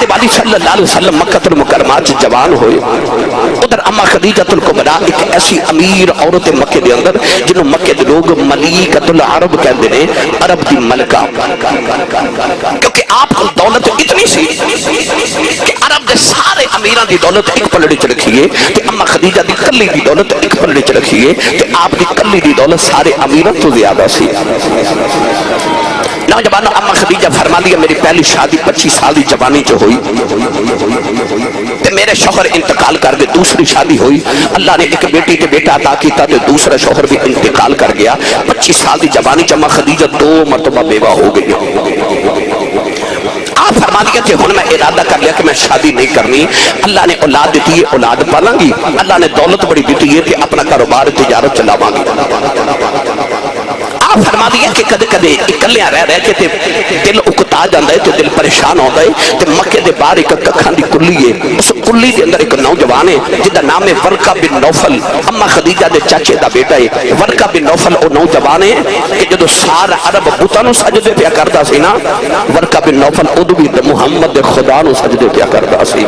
دے والی صلی اللہ علیہ وسلم مکہ المکرمہ چ جوان ہوئے. ادھر اما خدیجہ الکبریٰ ایک ایسی امیر عورت مکے دے اندر جنہوں مکے دے لوگ ملیکۃ العرب کہتے ہیں، عرب دی ملکہ، کیونکہ آپ کو دولت اتنی سی کہ عرب دے سارے امیران دی دولت ایک پلڑے چ رکھیے تے اما خدیجہ دی کلی دی دولت ایک پلڑے چ رکھیے تے آپ دی کلی دی دولت سارے امیران تو زیادہ سی. نوجوانوں اما خدیجہ فرما دیا میری پہلی شادی 25 سال دی جوانی جو ہوئی تے میرے شوہر انتقال کر گئے، دوسری شادی ہوئی، اللہ نے ایک بیٹی کے بیٹا عطا کیتا تے دوسرا شوہر بھی انتقال کر گیا. 25 سال دی جوانی اما خدیجہ 2 مرتبہ بیوہ ہو گئی. آپ فرما دیا کہ ہن میں ارادہ کر لیا کہ میں شادی نہیں کرنی. اللہ نے اولاد دیتی ہے، اولاد پالاں گی. اللہ نے دولت بڑی دیتی ہے کہ اپنا کاروبار تجارت چلاواں گی. آپ فرما دیا کہ کدے کدے اکلیاں رہ کے تے دل اکتا جاندا ہے تے دل پریشان ہوندا ہے تے مکے دے باہر ایک ککھاں دی کلی ہے، اس کلی دے اندر ایک نوجوان ہے جدا نام ہے ورقہ بن نوفل، اما خدیجہ دے چاچے دا بیٹا ہے. ورقہ بن نوفل او نوجوان ہے کہ جدو سارا عرب بتاں نوں سجدے پیا کردا سی نا، ورقہ بن نوفل ادو بھی محمد دے خدا نوں سجدے پیا کردا سی.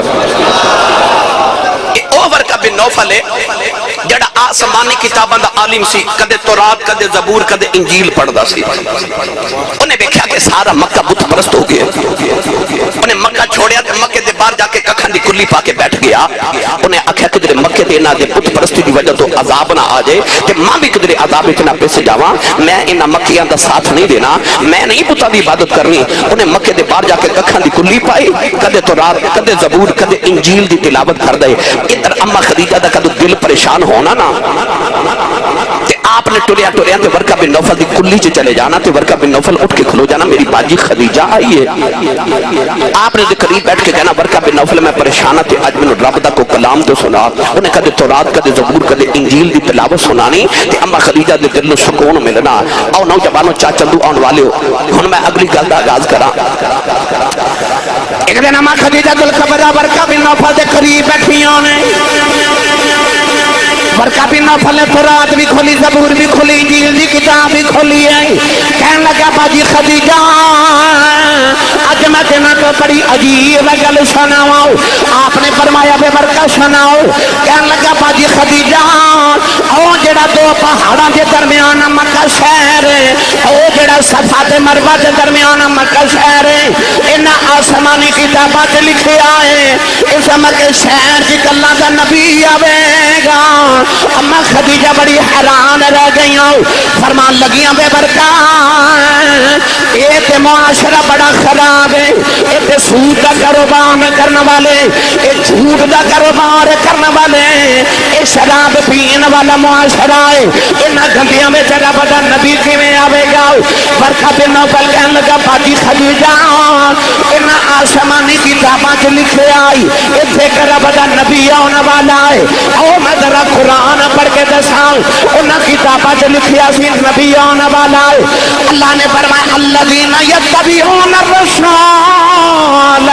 او ورقہ بن نوفل ہے جڑا آسمانی کتاباں دا عالم سی، کدے تورات کدے زبور کدے انجیل پڑھدا سی. انہیں دیکھا کہ سارا مکہ بت پرست ہو گیا. انہیں مکہ چھوڑیا تے مکے دے باہر جا کے ککھاں دی کلی پا کے بیٹھ گیا. انہیں آکھیا کہ جڑے مکے دے انہاں دے بت پرستی دی وجہ تو عذاب نہ آ جائے تے ماں بھی کدے عذاب وچ نہ پیسے جاواں، میں انہاں مکیاں دا ساتھ نہیں دینا، میں نہیں بتاں دی عبادت کرنی. انہیں مکے دے باہر جا کے ککھاں دی کلی پائی، کدے تورات کدے زبور کدے انجیل دی تلاوت کر دے. ادھر اما خدیجہ دا کدو دل پریشان ہونا نا تے آپ نے ٹریا ٹریا تے ورقہ بن نوفل دی کلی چ چلے جانا تے ورقہ بن نوفل اٹھ کے کھلو جانا میری باجی خدیجہ آئی ہے. آپ نے قریب بیٹھ کے کہنا ورقہ بن نوفل میں پریشان تے اج مینوں رب دا کو کلام تو سنا. انہیں کدے تورات کدے زبور کدے انجیل دی تلاوت سنانی تے اما خدیجہ دے دل نوں سکون ملنا. او نوجوانوں چاچا دو آن والے ہو، ہن میں اگلی گل دا آغاز کراں. ایک دن اما خدیجہ الکبریٰ ورقہ بن نوفل دے قریب بیٹھیاں نے. ورقہ بن نوفل نے تورات بھی کھولی، زبور بھی کھولی، انجیل دی کتاب بھی کھولی ہے. کہنے لگا باجی خدیجہ اج میں تینوں کو بڑی عجیب گل سناواں. آپ نے فرمایا بے ورقہ سناؤ. کہنے لگا باجی خدیجہ او جڑا 2 پہاڑاں دے درمیان مکہ شہر ہے، او جڑا صفا تے مروہ دے درمیان مکہ شہر ہے، انہاں آسمانی کتاباں تے لکھیا ہے اس مکہ شہر دی گلاں دا نبی آوے گا. اما خدیجہ بڑی حیران رہ گئی. فرمان لگیاں بے ورقہ یہ تے معاشرہ بڑا خراب ہے، یہ تے سود دا کاروبار کرنے والے، یہ جھوٹ دا کاروبار کرنے والے، یہ شراب پین والا معاشرہ ہے. انہاں گندیاں میں جگہ بڑا نبی کیویں آوے گا. ورقہ بن نوفل کہنے لگا باجی خدیجہ انہاں آسمانی کتاباں چ لکھے آئی ایتھے کرا بڑا نبی آنے والا ہے. او میں ذرا قرآن پڑھ کے دساں انہاں کتاباں چ لکھیا سی نبی آنے والا ہے. اللہ نے فرمایا الذین یتبعون الرسول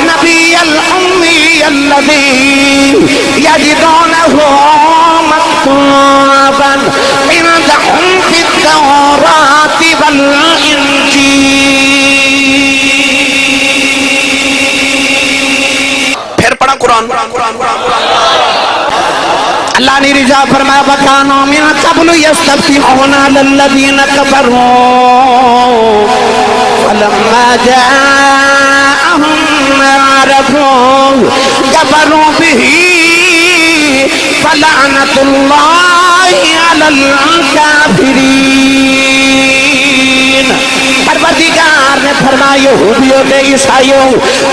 نبی الامی الذی یجدونہ مکتوبا عندہم فی التوراۃ والانجیل. پھر پڑھا قرآن. اللہ نے رضا فرمایا وَكَانُوا مِن قَبْلُ يَسْتَفْتِحُونَ عَلَى الَّذِينَ كَفَرُوا فَلَمَّا جَاءَهُم مَّا عَرَفُوا كَفَرُوا بِهِ فَلَعْنَةُ اللَّهِ عَلَى الْكَافِرِينَ. پروردگار نے فرمایا یہودیوں تے عیسائیوں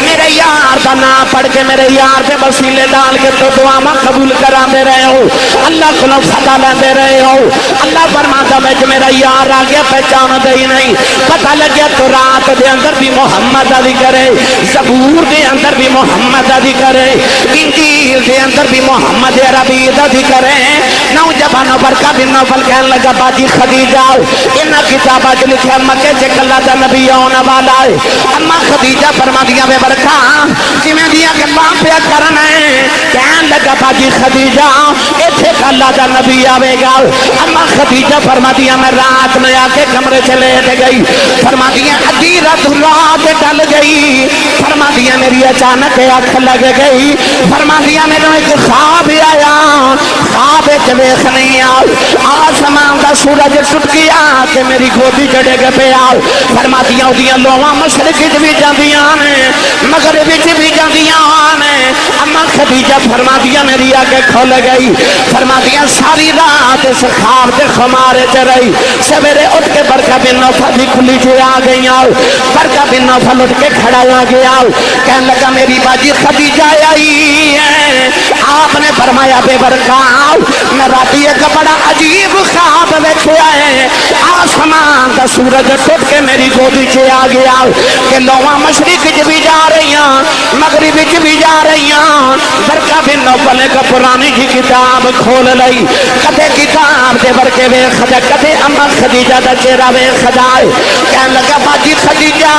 میرے یار دا نام پڑھ کے میرے یار دے وسیلے ڈال کے تو دعاواں قبول کراندے رہے ہو، اللہ کولوں فتح لیندے رہے ہو. اللہ فرماتا ہے کہ میرا یار آ گیا پہچان دے ہی نہیں. پتہ لگیا تو رات دے اندر بھی محمد دا ذکر ہے، زبور دے اندر بھی محمد دا ذکر ہے، انجیل دے اندر بھی محمد عربی دا ذکر ہے. نوجوانوں ورقہ بن نوفل کہنے لگا باجی خدیجہ انہاں کتاباں چ لکھیا مکے چ اللہ دا نبی آنے والا ہے. اما خدیجہ فرما دیا بے ورقہ جویں دی دیاں گلاں پیا کرنا ہے کہن لگا باجی خدیجہ ایتھے اللہ دا نبی آوے گا اما خدیجہ فرمادیاں میں رات میں آ کے کمرے چلے گئی فرمادیاں ادھی رات رات ڈل گئی فرمادیاں میری اچانک آنکھ لگ گئی فرمادیاں میرے ایک خواب آیا خواب ویکھ نہیں آسمان دا سورج ٹوٹ گیا کہ میری گودی چڑھے گا پیا فرمادیاں اودیاں لوواں مشرق وچ بھی جاندیاں نے مغرب وچ بھی جاندیاں نے اما خدیجہ فرمادیاں میری آگے کھل گئی فرمادیاں ساری رات اس خواب دے خمارے چ رہی سویرے اٹھ کے برکہ بن نوفل دی کھلی چ آ گئی برکہ بن نوفل اٹھ کے کھڑا آ گیا کہنے لگا میری باجی خدیجہ آئی ہے آپ نے فرمایا بے برکہ میں راتی ایک بڑا عجیب خواب ویکھیا ہے آسمان دا سورج ٹوٹ کے میری گودی چ آ گیا کہ لوواں مشرق وچ بھی جا رہی ہیں مغرب وچ بھی جا رہی ہیں برکہ بن نوفل نے پرانی جی کتاب کھول لئی کدے کتاب دے ورکے ویکھ دے کدے اما خدیجہ دا چہرہ ویکھ جائے کہنے لگا باجی خدیجہ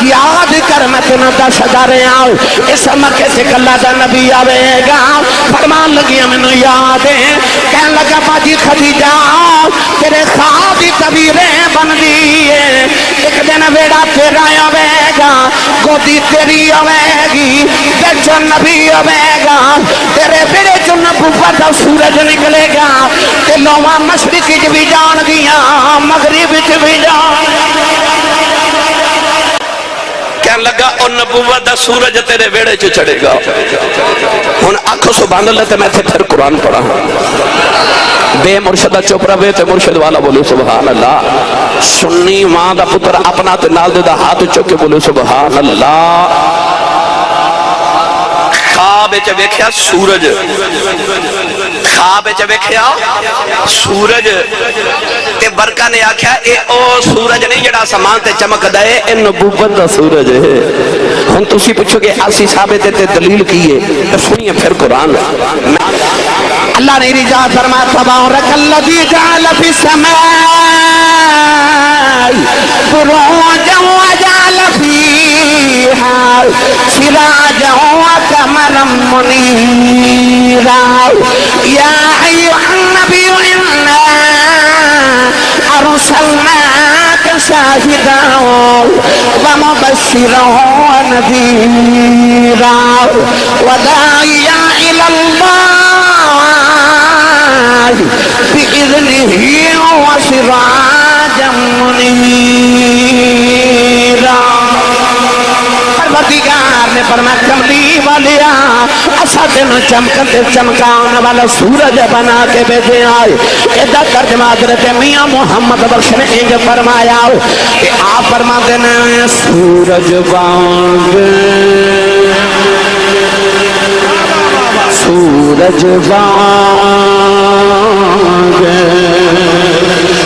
یاد کر میں تینوں دسدا رہا اس مکے سے اللہ دا نبی آوے گا فرمان لگیا مینوں یاد ہے کہنے لگا باجی خدیجہ تیرے خواب دی تعبیریں بن دی ہے ایک دن ویڑا تیرا آوے گا گودی تیری آوے گی بچ نبی آوے گا تیرے بیڑے چ نبوت دا سورج نکلے گا تے لوواں مشرق وچ بھی جان گیاں مغرب وچ بھی جان کہنے لگا اور نبوت دا سورج تیرے ویڑے چ چڑھے گا ہن آکھو سبحان اللہ تے میں تے پھر قرآن پڑھا بے مرشدہ چپ رہے تے مرشد والا بولو سبحان اللہ سنی ماں دا پتر اپنا تے نال دے دا ہاتھ چکے بولو سبحان اللہ خواب چ ویکھیا سورج خواب چ ویکھیا سورج تے برکہ نے آکھیا اے او سورج نہیں جڑا آسمان تے چمکدا اے اے نبوت دا سورج ہے ہن تسی پوچھو کہ اسی ثابت تے دلیل کی ہے تے سنیے پھر قرآن اللہ نے رجا فرمایا تبارک الذی جعل فی السماء بروجا وجعل فیہا سراجا وقمرا منیرا یا ایھا النبی انا ارسلناک شاہدا ومبشرا ونذیرا وداعیا الی اللہ بإذنه وسراجا منيرا پروردگار نے فرمایا کملی والیا اسا تینوں چمکتے چمکاؤن والا سورج بنا کے بھیجے آئے ایدہ ترجمہ حضرت میاں محمد بخش نے انج فرمایا کہ آپ فرما دینا سورج بانگ سورج بانگ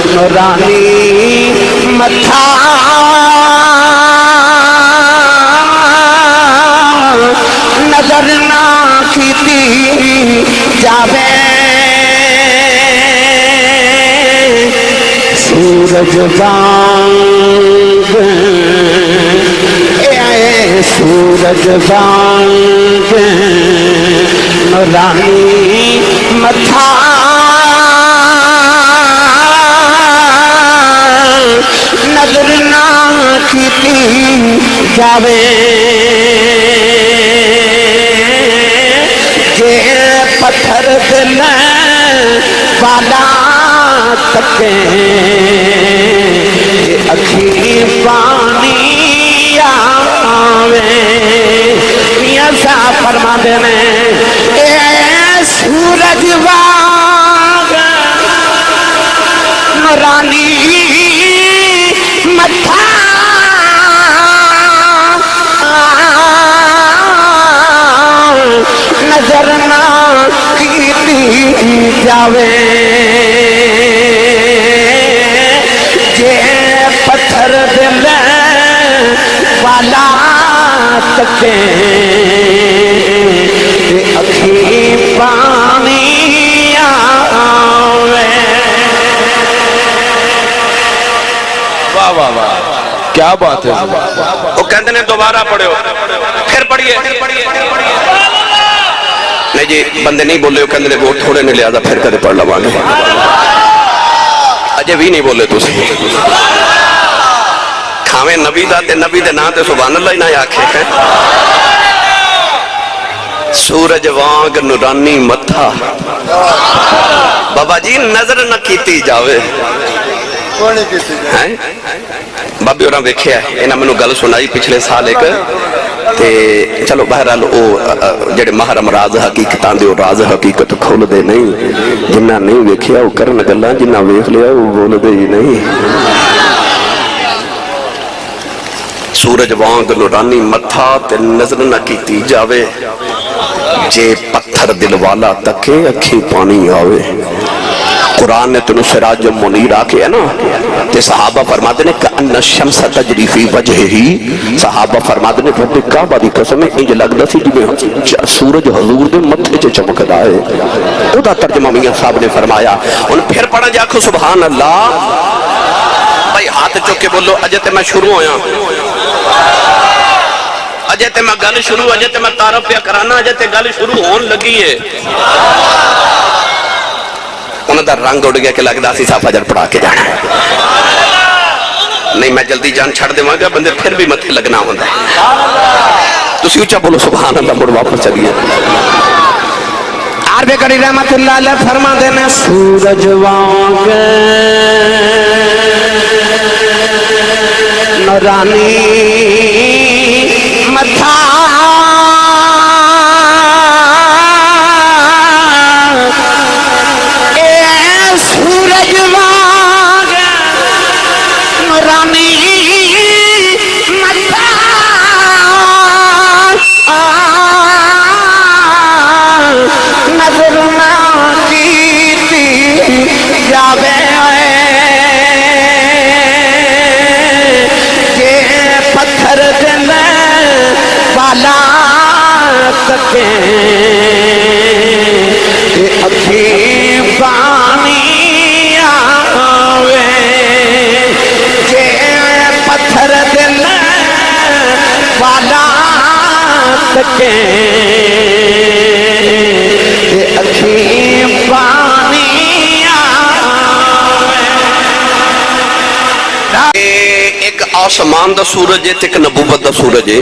نورانی متھا نظر نہ کیتی جاوے سورج بانگ سورج بانگ نورانی متھا نظر نہ کیتی جاوے جے پتھر دل والا تکیں جے اکھی پانی آوے میاں صاحب فرما دینے اے سورج واگ نورانی متھا نظر نہ کیتی جاوے جے پتھر دل والا تکیں اکھی پانی آوے واہ واہ واہ کیا بات ہے وہ کہتے ہیں دوبارہ پڑھو پھر پڑھیے نہیں جی بندے نہیں بولے کہندے وہ تھوڑے نے لہذا پھر کدے پڑھ لواں گے اجے بھی نہیں بولے تسی کھاویں نبی دا تے نبی دے نام تے سبحان اللہ ہی نہ آکھے ہیں سورج وانگ نورانی متھا بابا جی نظر نہ کیتی جاوے بابی اور ویکھیا ہے انہاں مینوں گل سنائی پچھلے سال ایک تے چلو بہرحال او جڑے محرم راز حقیقتاں دے راز حقیقت کھول دے نہیں جنہ نہیں ویکھیا او کرن گلاں جنہ ویکھ لیا او بول دے ہی نہیں سورج وانگ نورانی متھا تے نظر نہ کیتی جاوے جے پتھر دل والا تکے اکھی پانی آوے قرآن نے تنو سراج منیر آکے ہے نا تے صحابہ فرماتے نے کأن الشمس تجری فی وجہ ہی صحابہ فرماتے نے رب کعبہ دی قسم انج لگدا سی جویں سورج حضور دے متھے چ چمکدا ہے او دا ترجمہ میاں صاحب نے فرمایا ہن پھر پڑھا جا کو سبحان اللہ بھائی ہاتھ چوک کے بولو اجے تے میں شروع ہویا اجے تے میں گل شروع اجے تے میں تعارف پیا کرانا اجے تے گل شروع ہون لگی ہے انہوں دا رنگ اڑ گیا کہ لگدا سی صاحب فجر پڑھا کے جانا نہیں میں جلدی جان چھڑ دے گا بندے پھر بھی متھے لگنا ہوندا ہے تسی اونچا بولو سبحان اللہ مڑ واپس چلیے عربی کری رحمت اللہ علیہ فرما دینا سورج وانگ نورانی متھا سورج وانگ نورانی متھا نظر نہ کیتی جاوے کہ پتھر دل والا تکے اکھی پانی آوے کہ پتھر دل والا تکے اکھی پانی ایک آسمان دا سورج ہے ایک نبوت دا سورج ہے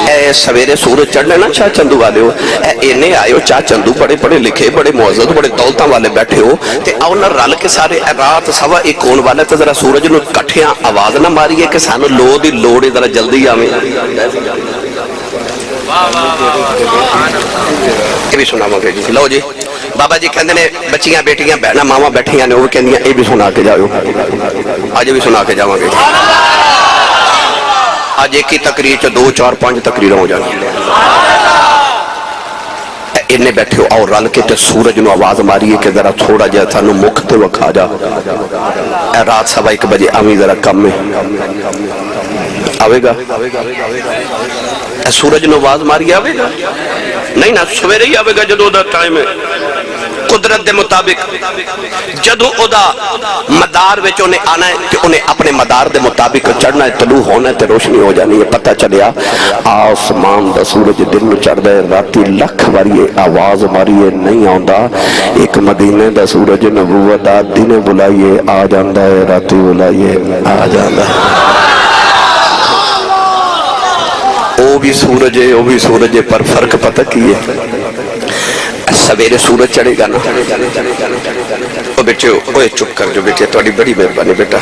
اے سویرے سورج چڑھنے نا چاہ چندو والے ہو اے اینے آئے ہو چاہ چندو بڑے بڑے لکھے بڑے معزز بڑے دولتاں والے بیٹھے ہو تے آؤ نہ رل کے سارے رات سوا ایک کون والے تے ذرا سورج نو کٹھیاں آواز نہ ماری ہے کہ سانو لو دی لوڑے ذرا جلدی آویں یہ بھی سنا مانگے جی لو جی بابا جی کہندے نے بچیاں بیٹیاں بہنا ماما بیٹھیاں نے وہ کہندیاں یہ بھی سنا کے جاؤ آج بھی سنا کے جاواں گے آج ایک ہی تقریر چ 2 4 5 تقریر ہو جانی انہیں بیٹھے ہو اور رل کے تے سورج نو آواز ماری ہے کہ ذرا تھوڑا جا تھانو مکھ تے وکھا جا اے رات سوا 1 بجے آویں ذرا کم میں آوے گا اے سورج نو آواز ماری آوے گا نہیں نا سویرے ہی آوے گا جدو دا ٹائم ہے قدرت دے مطابق جدو او دا مدار وچ انہیں آنا ہے کہ انہیں اپنے مدار دے مطابق چڑھنا ہے طلوع ہونا ہے تے روشنی ہو جانی ہے پتہ چلیا آسمان دا سورج دن میں چڑھ دے راتی لکھ واریے آواز ماریے نہیں آندا ایک مدینے دا سورج نبوت دا دن بلائیے آ جاندہ ہے راتی بلائیے آ جاندہ ہے او بھی سورج ہے پر فرق پتہ کی ہے سویرے سورج چڑھے گا نا او بیٹے اوے چپ کر جو بیٹے تھوڑی بڑی مہربانی بیٹا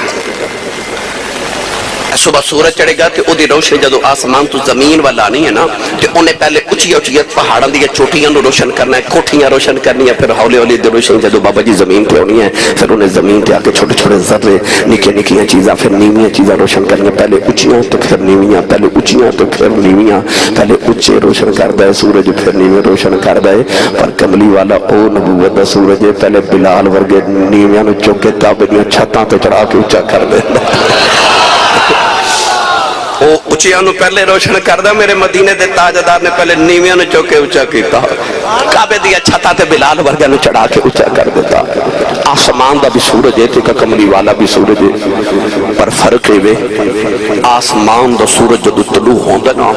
صبح سورج چڑھے گا تے او دی روشنی جدو آسمان تو زمین والا آنی ہے نا تے انہیں پہلے اچھی پہاڑاں دی چوٹیاں نو روشن کرنا ہے کوٹھیاں روشن کرنی ہے پھر ہولے ہولے دی روشنی جدو بابا جی زمین تے ہونی ہے پھر انہیں زمین تے آ کے چھوٹے چھوٹے ذرے نکے نکیاں چیزاں پھر نیویاں چیزاں روشن کرنی ہیں پہلے اچھیاں تو پھر نیویاں پہلے اچھیاں تو پھر نیویاں پہلے اچھے روشن کردا ہے سورج پھر نیویں روشن کردا ہے پر کملی والا او نبوت دا سورج ہے پہلے بلال ورگے نیویاں نو چوک کے کعبے دیاں چھتاں تے چڑھا کے اونچا کر دیندا او اچھیاں نو پہلے روشن کردہ میرے مدینے دے تاجدار نے پہلے نیویاں نو چوکے اچھا کیتا کعبے دی چھتا تے بلال ورگا نو چڑھا کے اچھا کر دیتا آسمان دا بھی سورج ہے تے کملی والا بھی سورج ہے پر فرق ہے آسمان دا سورج جدو طلوع ہوندا نا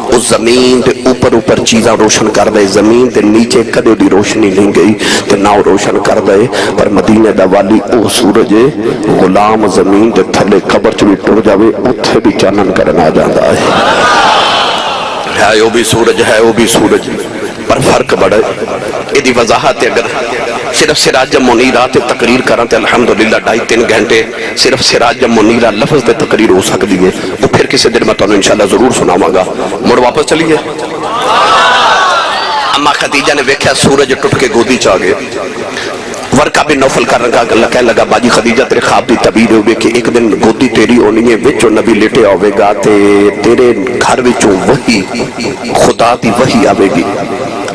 اس زمین دے اوپر چیزاں روشن کر دے زمین دے نیچے کدے دی روشنی نہیں گئی تے نہ روشن کر دے پر مدینہ دا والی او سورج ہے غلام زمین دے تھلے قبر چ بھی ٹر جاوے اوتھے بھی چانن کرنا جاندا ہے وہ بھی سورج ہے وہ بھی سورج پر فرق بڑا ہے یہ وضاحت اگر صرف سراج منیرہ تے تقریر کریں تے الحمدللہ 2.5-3 گھنٹے صرف سراج منیرہ لفظ تے تقریر ہو سکتی ہے وہ پھر کسی دن میں تو انشاءاللہ ضرور سناواں گا مڑ واپس چلیے اما خدیجہ نے ویکھیا سورج ٹوٹ کے گودی چاہ گئے ورقہ بھی نوفل کر رہا کہنے لگا باجی خدیجہ تیرے خواب دی تعبیر ہوئے کہ ایک دن گودی تیری ہونی ہے وچوں نبی لیٹے آوے گا تے تیرے گھر وچوں وحی خدا دی وحی آوے گی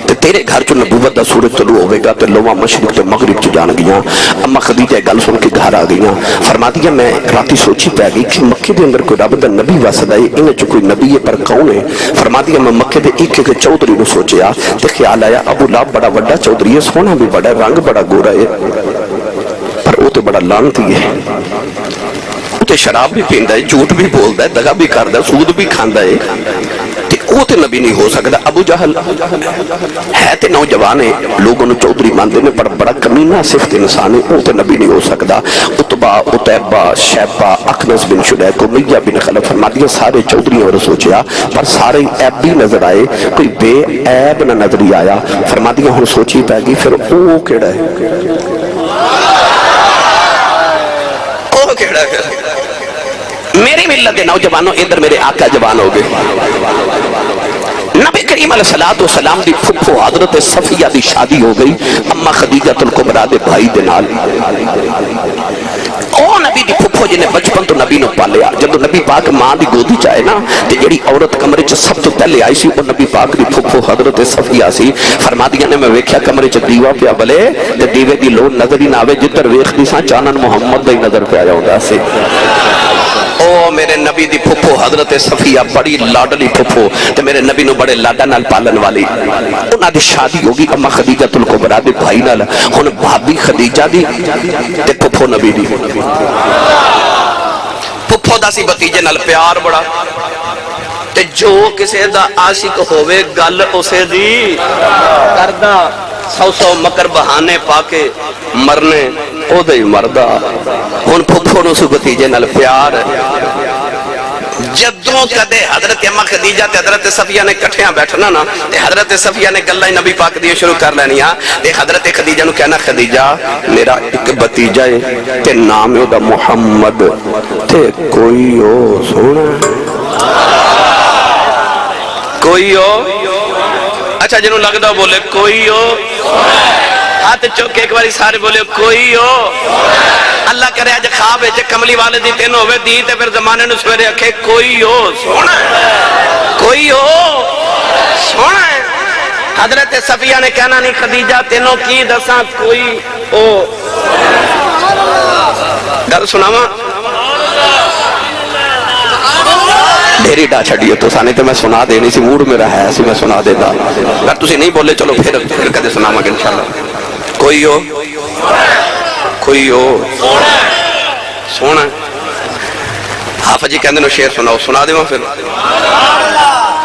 تے تیرے گھر چوں نبوت دا سورج طلوع ہوئے گا تے لوہاں مشرق تے مغرب چ جان گیاں اما خدیجہ گل سن کے گھر آ گئیاں فرماتی ہے میں راتی سوچی پہ گئی کہ مکے دے اندر کوئی رب دا نبی واسدا ہے انہاں چ کوئی نبی ہے پر کون ہے فرماتی ہے میں مکے دے ایک چودھری نو سوچیا تے خیال آیا ابو لہب بڑا بڑا چودھری ہے سونا بھی بڑا رنگ بڑا گورا ہے پر وہ تو بڑا لعنتی ہے وہ تو شراب بھی پیندا ہے جھوٹ بھی بولدا ہے دغا بھی کردا ہے سود بھی کھاندا ہے وہ تے نبی نہیں ہو سکتا ابو جہل ہے تے نوجوان ہے لوگوں نے چودھری مانتے ہیں پر بڑا کمینہ صفت انسان ہے وہ تے نبی نہیں ہو سکتا عتبہ عتیبہ شیبہ اخنس بن شریح امیہ بن خلف فرماتی ہے سارے چودھری اور سوچیا پر سارے عیب بھی نظر آئے کوئی بے عیب نہ نظر ہی آیا فرماتی ہے ہن سوچی پے گی پھر وہ کیڑا ہے وہ کیڑا ہے میری ملت دے نوجوانوں ادھر میرے آقا جوان ہو گئے نبی کریم علیہ السلام دی پھپھو حضرت صفیہ دی شادی ہو گئی اما خدیجہ الکبریٰ دے بھائی دے نال او نبی دی پھپھو جنہیں بچپن تو نبی نو پالیا جب نبی پاک ماں دی گودی چاہے نا تے جڑی عورت کمرے چ سب تو پہلے آئی سی وہ نبی پاک دی پھپھو حضرت صفیہ سی فرماتی نے میں ویکھیا کمرے چ دیوا پیا بلے تے دیوے دی لو نظر ہی نہ آوے جدھر ویکھدی ساں چانن محمد دا ہی نظر پہ آیا ہوندا سی او میرے نبی دی پھپھو حضرت صفیہ بڑی لاڈلی پھپھو تے میرے نبی نو بڑے لاڈا نال پالن والی انہاں دی شادی ہوگی اما خدیجہ الکبریٰ دے بھائی نال ہن بھابی خدیجہ دی تے پھپھو نبی دی پھپھو دا سی بھتیجے نال پیار بڑا تے جو کسے دا عاشق ہوئے گل اسے دی کردا سو مکر بہانے پاکے مرنے او دے مردہ ہن پھپھو نو سو بھتیجے نال پیار جدوں کدے حضرت اما خدیجہ تے حضرت صفیہ نے کٹھیاں بیٹھنا نا تے حضرت صفیہ نے گلہ نبی پاک دی شروع کر لینیاں تے حضرت خدیجہ نو کہنا خدیجہ میرا ایک بھتیجہ ہے تے نام ہے دا محمد تے کوئی ہو سونا کوئی ہو اچھا جنہوں لگدا بولے کوئی ہو ہاتھ چوکے ایک باری سارے بولے کوئی ہو اللہ کرے آج خواب ہے کملی والے دی تین ہوئے دی تے پھر زمانے نے سویرے اکھے کوئی ہو سونا کوئی ہو سونا ہے حضرت صفیہ نے کہنا نہیں خدیجہ تینوں کی دساں کوئی ہو گل سناواں ڈھیری ڈا چھڑیے تو سانے تے میں سنا دینی سی موڈ میرا ہے سی میں سنا دیتا اگر تسی نہیں بولے چلو پھر کدے سناواں گے انشاءاللہ کوئی ہو کوئی ہو سونا حافظ جی کہندے نو شعر سناؤ سنا دیواں پھر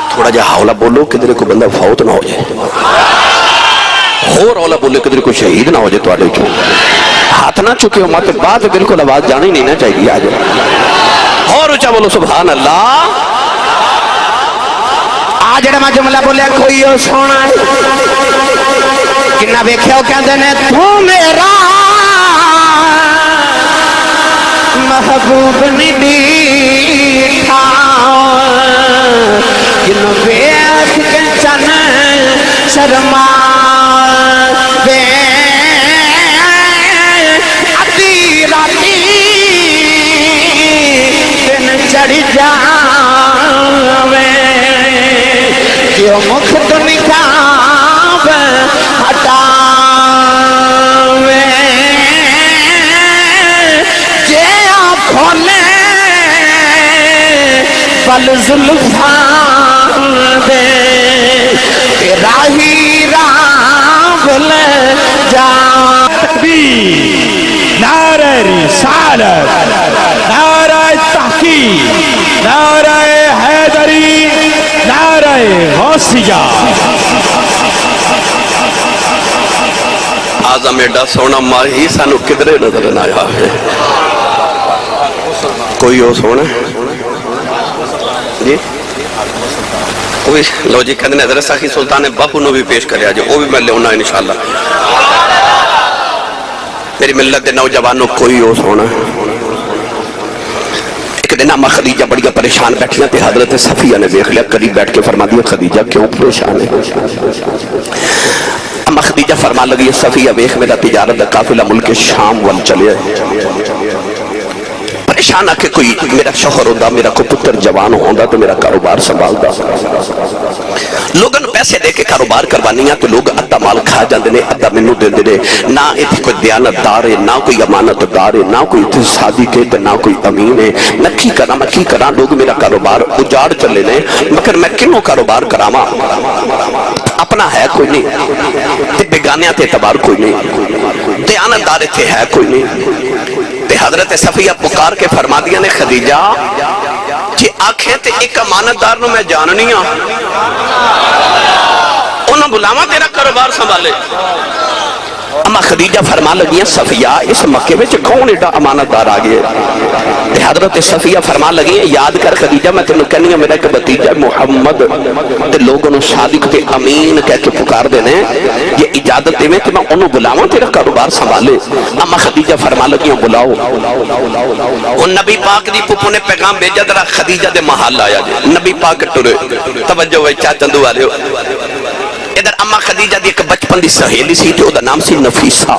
تھوڑا جا حولا بولو کدھر کو بندہ فوت نہ ہو جائے ہو رولا بولے کدھر کو شہید نہ ہو جائے تواڈے چوں ہاتھ نہ چکے ہو مت بعد بالکل آواز جانی نہیں نہ چاہیے آج اور اونچا بولو سبحان اللہ آ جڑا میں جملہ بولیا کوئی ہو سونا کنا ویکھیا کہندے نے تو میرا محبوب نہیں دیکھا کنو ویکھ کے چن شرما وے ادھی راتی دن چڑھ جاوے کیوں مکھ تو نکاب ہٹاوے جے کھولے پل زلفاں دے تیرا ہی راہ رسالت، نعرہ تحقیق، نعرہ حیدری، نعرہ غوثیہ۔ آزم ایڈا سونا ماہی سانو کدرے نظر نہ آیا ہے؟ کوئی ہو سونا جی کوئی لو جی کہتے ہیں حضرت ساخی سلطان باپو نو بھی پیش کریا جو وہ بھی میں لے ہونا انشاءاللہ۔ میری ملت دے نوجوانوں کوئی ہو سونا۔ ایک دن اما خدیجہ بڑی پریشان بیٹھیاں تے حضرت صفیہ نے دیکھ لیا، قریب بیٹھ کے فرما دیا خدیجہ کیوں پریشان ہے؟ اما خدیجہ فرما لگی صفیہ ویکھ میرا تجارت دا قافلہ ملک شام وال چلے پریشان آ کے کوئی میرا شوہر ہوندہ، میرا کو پتر جوان ہوندہ تو میرا کاروبار سنبھالدا۔ لوگوں پیسے دے کے کاروبار کروانیاں تو لوگ ادھا مال کھا جاندے نے ادھا منو دے دے نہ ایتھی کوئی دیانت دار ہے نہ کوئی امانت دار ہے نہ کوئی صادق ہے نہ کوئی امین ہے۔ میں کی کراں لوگ میرا کاروبار اجاڑ چلے نے مگر میں کنوں کاروبار کراواں؟ اپنا ہے کوئی نہیں تے بیگانیاں تے اعتبار کوئی نہیں، دیانت دار تے ہے کوئی نہیں۔ تے حضرت صفیہ پکار کے فرما دیا نے خدیجہ جی آنکھیں تے ایک امانتدار نو میں جاننی ہاں، انہوں بلاواں تیرا کاروبار سنبھالے۔ اما خدیجہ فرما لگی صفیہ اس مکے میں کون ایڈا امانتدار آ گئے؟ تے حضرت صفیہ فرما لگی یاد کر خدیجہ میں تینوں کہنی میرا ایک بتیجہ محمد تے لوگوں نے صادق تے امین کہہ کے پکار دینے یہ اجازت دے میں کہ میں انہوں بلاواں تیرا کاروبار سنبھالے۔ اما خدیجہ فرما لگی بلاؤ۔ ان نبی پاک دی پپو نے پیغام بھیجا درہ خدیجہ دے محل آیا جے نبی پاک ٹرے توجہ ہوئے چاچندو والے ہو ادھر اما خدیجہ دی ایک بچپن دی سہیلی سی جو دا نام سی نفیسہ۔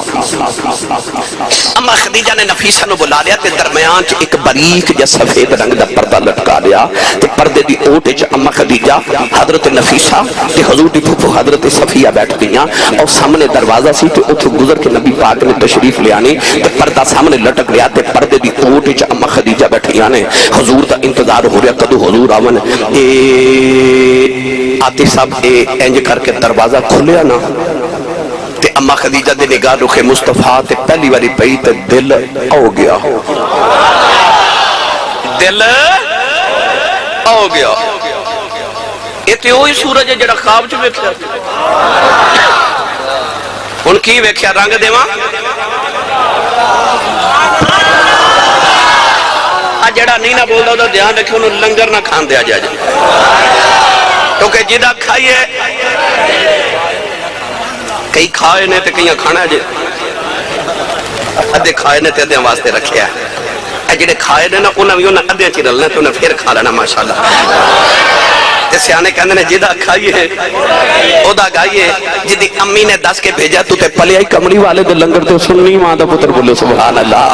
اما خدیجہ نے نفیسہ نو بلا لیا تے درمیان چ ایک باریک یا سفید رنگ دا پردہ لٹکا لیا تے پردے دی اوٹ وچ اما خدیجہ حضرت نفیسہ تے حضور دی پھوپھو حضرت صفیہ بیٹھ گئیاں اور سامنے دروازہ سی تے اوتھوں گزر کے نبی پاک نے تشریف لے آنی تے پردہ سامنے لٹک لیا تے پردے دی اوٹ وچ اما خدیجہ بیٹھیاں نے حضور دا انتظار ہو رہا کدو حضور آون آتے صاحب انج کر کے دروازہ کھلیا نا تے اما خدیجہ دے نگاہ رخ مصطفیٰ تے پہلی واری پئی تے دل آو گیا، دل آو گیا۔ یہ تے وہی سورج ہے جڑا خواب چ ویکھیا ہن کی ویکھیا رنگ دیواں جڑا نہیں نہ بولدا او دھیان رکھو انہوں لنگر نہ کھان دیا جائے کیونکہ جدہ کھائیے کئی کھائے نے تے کئی کھانا جے ادھے کھائے نے تے ادھے واسطے رکھیا ہے جڑے کھائے نے نا انہوں بھی انہوں ادھے چی رلنے تو انہوں پھر کھا لینا ماشاءاللہ۔ جیسے آنے کہنے نے جدہ کھائیے ادا گائیے جدی امی نے دس کے بھیجا تو تے پلے آئی کمڑی والے دے لنگر تے سننی ماں دا پتر بولے سبحان اللہ۔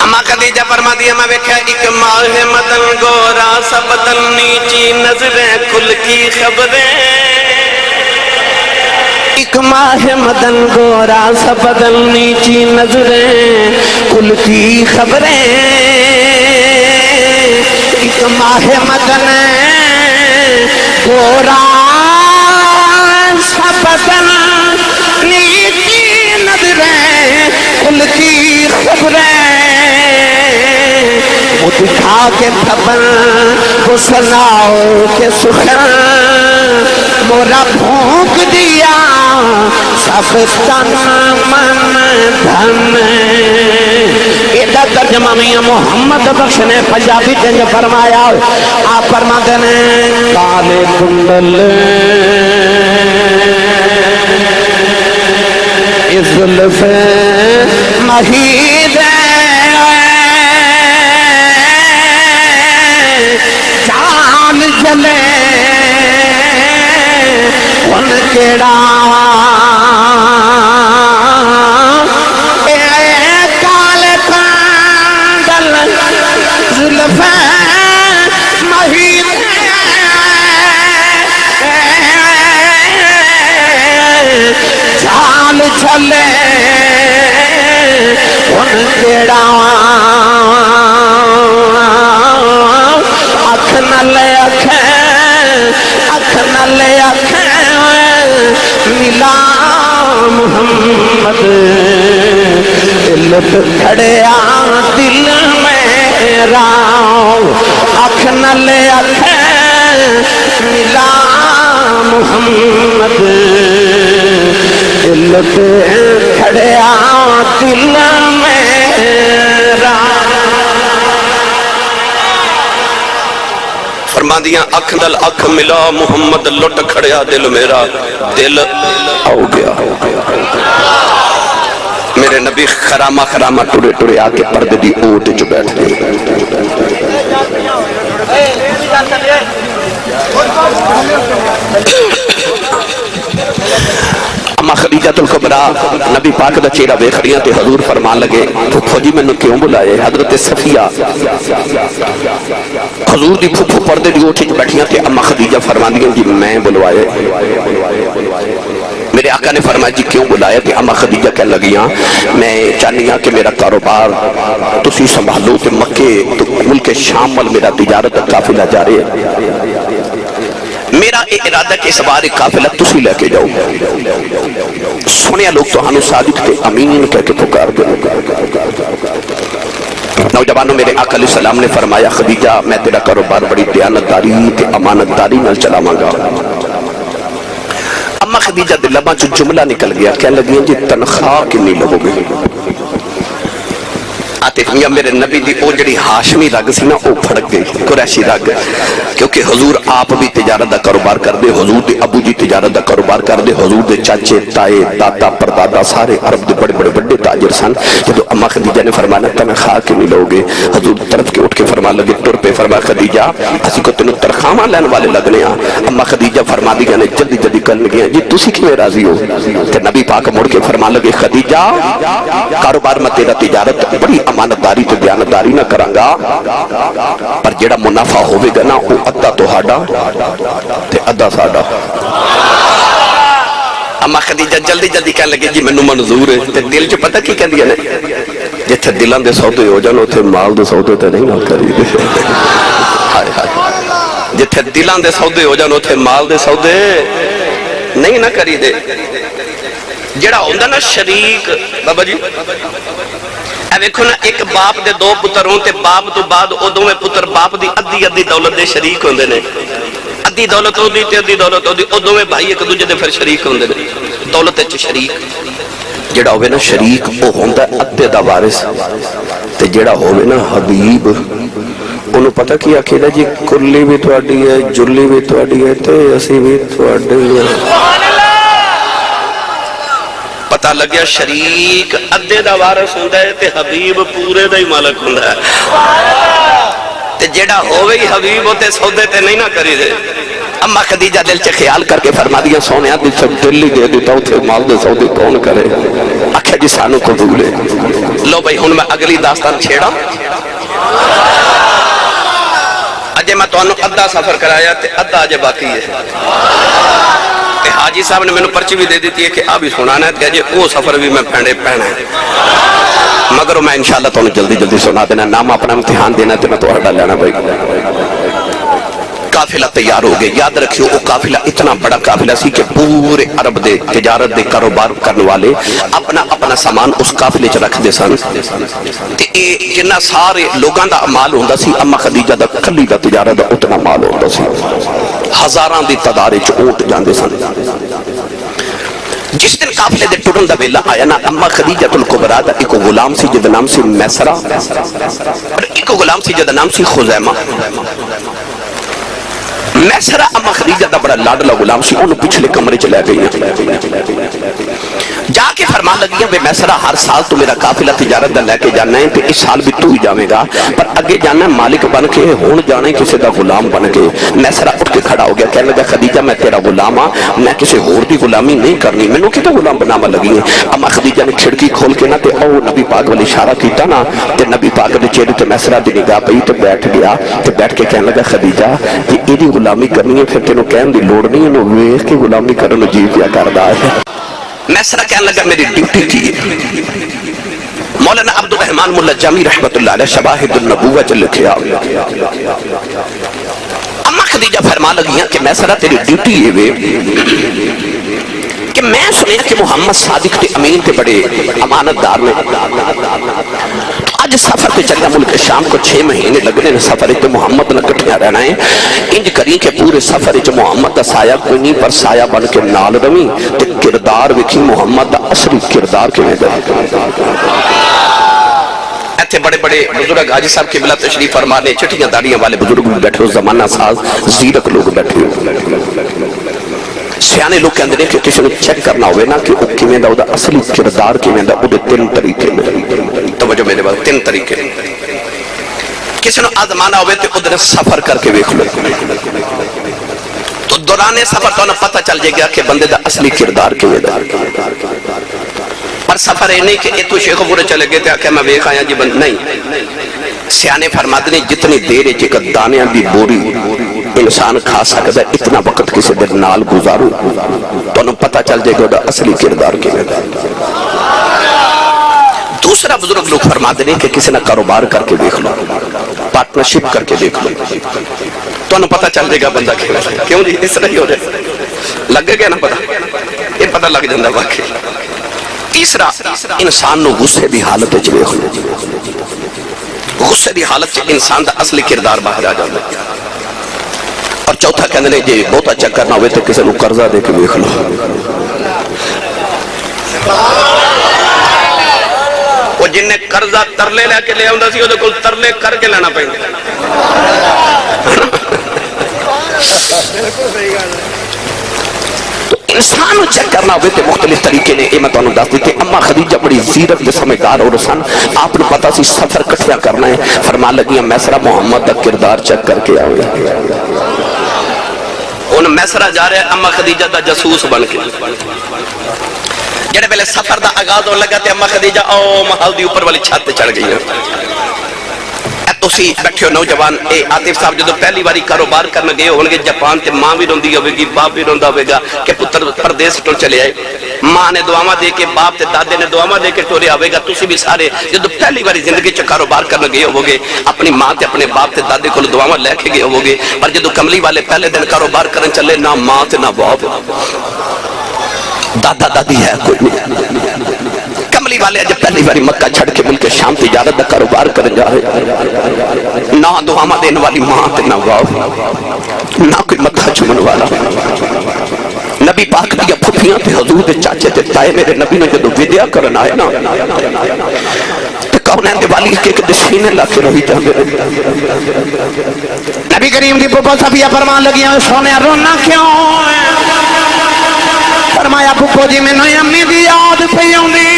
اما خدیجہ فرما دیا میں ویکھیا ایک ماہ مدن گورا سب بدن نیچی نظریں کھل کی خبریں، ایک ماہ مدن گورا سب بدن نیچی نظریں کھل کی خبریں، ایک ماہ مدن گورا سب بدن نیچی نظریں کھل کی خبریں، وہ دکھا کے بھبن وہ سناؤ کے سخن مورا بھونک دیا سب تن من دھن۔ ایدہ ترجمہ میاں محمد بخش نے پنجابی جنج فرمایا آپ فرما دینے کالے کنڈل زلف مہید چاند جلے ان کیڑا کالے کنڈل زلف مہید چاند جلے ان کیڑا اکھ نلے اکھ ملا محمد لٹ کھڑیا دل میرا اکھ نل اکھ ملا محمد لٹ کھڑیا دل میرا فرما دیاں اکھ نال اکھ ملا محمد لٹ کھڑیا دل میرا دل آؤ گیا میرے نبی خرامہ خرامہ ٹوڑے ٹوڑے آکے پردے دی اوٹ جو بیٹھ گئے اما خدیجہ الکبریٰ نبی پاک دا چہرہ بے خڑیاں تے حضور فرمان لگے پھپھو جی میں نے کیوں بلائے حضرت صفیہ حضور دی پھپھو پردے دی اوٹھی جو بیٹھیاں تے اما خدیجہ فرمان دیاں جی میں بلوائے میرے آقا نے فرمایا جی کیوں بلایا کہ اما خدیجہ کہہ لگیاں میں چاہنیاں کہ میرا کاروبار تسی سنبھالو تے مکے ملک شام وال میرا تجارت قافلہ جا رہے ہے میرا ارادہ کہ اس بار قافلہ تسی لے کے جاؤ سنیا لوگ تو ہنو صادق تے امین کہہ کے پکار دے نوجوانوں میرے آقا علیہ السلام نے فرمایا خدیجہ میں تیرا کاروبار بڑی دیانتداری تے امانتداری نال چلاواں گا اما خدیجہ دل لباں جو جملہ نکل گیا کہنے لگی جی تنخواہ کنی لگو گے آتے یا میرے نبی دی او جڑی ہاشمی رگ سی نا او پھڑک گئی قریشی رگ کیونکہ حضور آپ بھی تجارت دا کاروبار کر دے حضور دے ابو جی تجارت دا کاروبار کر دے حضور دے چاچے تائے دادا پردادا سارے عرب دے بڑے بڑے بڑے تاجر سن جدو اما خدیجہ نے فرمانا تنخواہ کنی لگو گے حضور طرف کے اٹھ کے فرمان لگے ٹر پہ فرما خدیجہ اسی کو تنو ترخواہ لین والے لگنے ہیں اما خدیجہ فرما دی گئے جلدی جلدی کرنے گئے جی تسی کیوں راضی ہو کہ نبی پاک مڑ کے فرمان لگے خدیجہ کاروبار میں تیرا تجارت بڑی امانتداری تے دیانتداری نہ کرانگا پر جڑا منافع ہوئے گا نا وہ ادھا تو ہاڑا تے ادھا ساڑا اما خدیجہ جلدی جلدی کہنے لگے جی منو منظور ہے تے دل جو پتہ کی کہہ دیا نے جتھے دلان دے سودے ہو جانو تھے مال دے سودے تے نہیں نہ کری دے جتھے دلان دے سودے ہو جانو تھے مال دے سودے نہیں نہ کری دے جڑا ہوندہ نا شریک بابا جی اے ویکھو نا ایک باپ دے دو پتر ہوں تے باپ تو بعد او دو میں پتر باپ دی ادھی ادھی دولت دے شریک ہوندے نے ادھی دولت ہو دی تے ادھی دولت ہو دی او دو میں بھائی ایک دوجہ دے پھر شریک ہوندے نے دولت اچھ شریک جڑا ہوئے نا شریک او ہوندہ ادھے دا وارث تے جڑا ہوئے نا حبیب انہوں پتہ کیا کھیلا جی کلی بھی تواڈی ہے جلی بھی تواڈی ہے تے اسی بھی تواڈی ہے پتہ لگیا شریک ادھے دا وارث ہوندہ ہے تے حبیب پورے دا ہی مالک ہوندہ ہے تے جڑا ہوئے ہی حبیب ہوتے سودے تے نہیں نہ کری دے اما خدیجہ دل چے خیال کر کے فرما دیا سونیا دل سے دل ہی دے دیتا ہوتے مال دے سودے کون کرے اکھے جی سانو کو دولے لو بھائی ہن میں اگلی داستان چھیڑا اجے میں تو انہوں ادھا سفر کرایا تے ادھا اجے باقی ہے حاجی صاحب نے میں نے پرچی بھی دے دیتی ہے کہ اب ہی سنانا ہے کہ وہ سفر بھی میں پہنے پہنا ہے مگر میں انشاءاللہ تو انہیں جلدی جلدی سنا دینا نام اپنا امتحان دینا تو میں تو ہٹا لینا بھائی قافلہ تیار ہو گئے یاد رکھیو وہ قافلہ اتنا بڑا قافلہ سی کہ پورے عرب دے تجارت دے کاروبار کرنے والے اپنا اپنا سامان اس قافلے چ رکھ دے سن تے جنہ سارے لوگاں دا مال ہوندا سی اما خدیجہ دا کلی دا تجارت دا اتنا مال ہوندا سی ہزاراں دی تعداد وچ اونٹ جاندے سن جس دن قافلے دے ٹرن دا ویلا آیا نا اما خدیجہ الکبریٰ دا ایک غلام سی جدا نام سی میسرہ اور ایک غلام سی جدا نام سی خزیمہ میسرہ اما خدیجہ دا بڑا لاڈلا غلام سی انہوں پچھلے کمرے چلے گئی جا کے فرمان لگیاں بے میسرہ ہر سال تو میرا قافلہ تجارت دا لے کے جانا ہے تو اس سال بھی تو ہی جاوے گا پر اگے جانا ہے مالک بن کے ہون جانا ہے کسی دا غلام بن کے میسرہ اٹھ کے کھڑا ہو گیا کہنے لگا خدیجہ میں تیرا غلام ہاں میں کسی اور دی غلامی نہیں کرنی میں نے کتا غلام بناما لگی ہیں اما خدیجہ نے کھڑکی کھول کے نا تے او نبی پاک والی اشارہ کیتا نا تے نبی پاک نے چہرے تے میسرہ دی نگاہ پئی تے بیٹھ گیا تے بیٹھ کے کہنے لگا خدیجہ کہ ایدی غلامی کرنی ہے پھر تینوں کہن دی لوڑ نہیں انہوں ویخ کے غلامی کرنو جی پیا کردہ ہے میسرہ کہنے لگا میری ڈیوٹی کی ہے مولانا عبد الرحمن ملا جامی رحمت اللہ علیہ شواہد النبوہ چل لکھے آگے اما خدیجہ فرما لگیاں کہ میسرہ تیری ڈیوٹی یہ وے کہ میں سنیا کہ محمد صادق تے امین تے بڑے امانتدار نے. اج سفر تے چلنا ملک شام کو 6 مہینے لگنے نے سفر تے محمد نے کٹھیا رہنا ہے. انج کری کہ پورے سفر وچ محمد دا سایہ کوئی نہیں پر سایہ بن کے نال رہی تے کردار وکھی محمد دا اصلی کردار کیویں دا. ایتھے بڑے بڑے بزرگ حاجی صاحب قبلہ تشریف فرما نے, چٹیاں داڑیاں والے بزرگ بھی بیٹھے, زمانہ ساز زیرک لوگ بیٹھے ہوئے. سیانے لوگ کہندے نے کہ کسی نے چیک کرنا ہوئے نا کہ وہ کیویں دا, دا اصلی کردار کیویں دا, وہ 3 طریقے نے. توجہ میرے بات, 3 طریقے. کسی نے آزمانا ہوئے تو ادھر سفر کر کے ویکھ لو, تو دوران سفر تو انہیں پتہ چل جائے گا کہ بندے دا اصلی کردار کیویں دا. پر سفر ہے نہیں کہ اتو شیخ پورے چلے گئے تھے کہ میں ویکھ آیا جی بند نہیں. سیانے فرماتے ہیں جتنی دیر ہے جکت دانیاں دی بوری انسان کھا سکتا ہے, اتنا وقت کسی دن نال گزارو تو انہیں پتہ چل جائے گا اصلی کردار کیویں دا. دوسرا بزرگ لوگ فرماتے ہیں کہ کسی نے کاروبار کر کے دیکھ لو, پارٹنرشپ کر کے دیکھ لو تو انہیں پتہ چل جائے گا بندہ کیوں جی اس طرح ہی ہو جائے. لگ گیا نا پتہ, یہ پتہ لگ جاندہ واقعی. تیسرا انسان نو غصے دی حالت وچ ویکھ لو, غصے دی حالت وچ انسان دا اصلی کردار باہر آ جاندا. اور چوتھا کہندے نے جے بہتا چکر نہ ہوئے تو کسی نو قرضہ دے کے ویکھ لو. وہ جن نے قرضہ ترلے لے کے لے آندا سی اودے کول ترلے کر کے لینا پیندا. تو انسان کو چیک کرنا ہوئے تو مختلف طریقے نے. میں تانوں دس دیتے اما خدیجہ بڑی زیرک دے سمجھدار اور سن, آپ نے پتا سی سفر کٹھیا کرنا ہے. فرمان لگیاں میسرہ محمد دا کردار چیک کر کے آوے. ان میسرہ جا رہے اما خدیجہ دا جاسوس بن کے. جڑے پہلے سفر دا آغاز ہون لگا تے اما خدیجہ او محل دی اوپر والی چھت چڑھ گئی ہے. تسی بیٹھے ہو نوجوان, اے عاطف صاحب جدو پہلی باری کاروبار کرنے گئے ہونگے جاپان تے ماں بھی روندی ہوئے گی, باپ بھی روندا ہوئے گا کہ پتر پردیس ٹر چلے آئے. ماں نے دعاواں دے کے, باپ تے دادے نے دعاواں دے کے ٹورے آوے گا. تسی بھی سارے جدو پہلی باری زندگی چ کاروبار کرنے گئے ہوگے اپنی ماں تے اپنے باپ تے دادے کو دعاواں لے کے گئے ہوگے. پر جدو کملی والے پہلے دن کاروبار کرن چلے نہ ماں تے نہ باپ, دادا دادی ہے کوئی نہیں. کملی والے جب پہلی باری مکہ چھڑ کے ملک شام تجارت دا کاروبار کرن جا رہے, نہ دعاواں دین والی ماں تے نہ باپ, نہ کوئی متھا چومن والا. نبی پاک دیا پھپھیاں تے حضور دے چاچے تے تائے میرے نبی نے جدو ودیا کرن آئے نا تے کونین دے والی کے دشینے لاکے رہی جاندے. نبی کریم دی پھپھا صفیہ فرمان لگیاں سونے رونا کیوں؟ فرمایا پھپھو جی میں نے امی دی یاد پئی اوندی,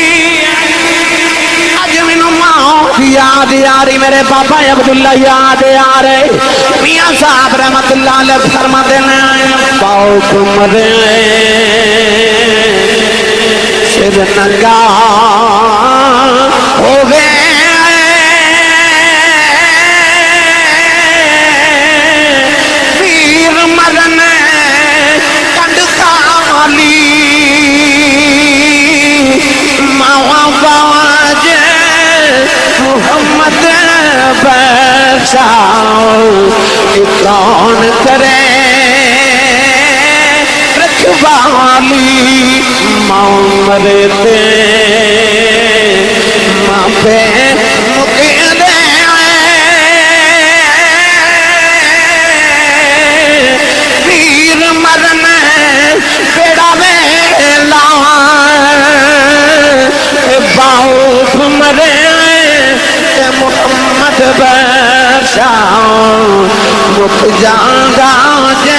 اج مینوں ماں دی یاد آ رہی, میرے پاپا عبداللہ یاد آ رہے. میاں صاحب رحمت اللہ علیہ فرماتے ہیں پاؤ کمرے سر ننگا ہو گئے, پیر مرن کنڈ کالی ماں باج محمد بچاؤ کون کرے رکھوالی. ماں مرتے ماں پہ مکے پیر مرن بیڑا ویلا باؤ مرے محمد بچاؤ مک جاندہ جے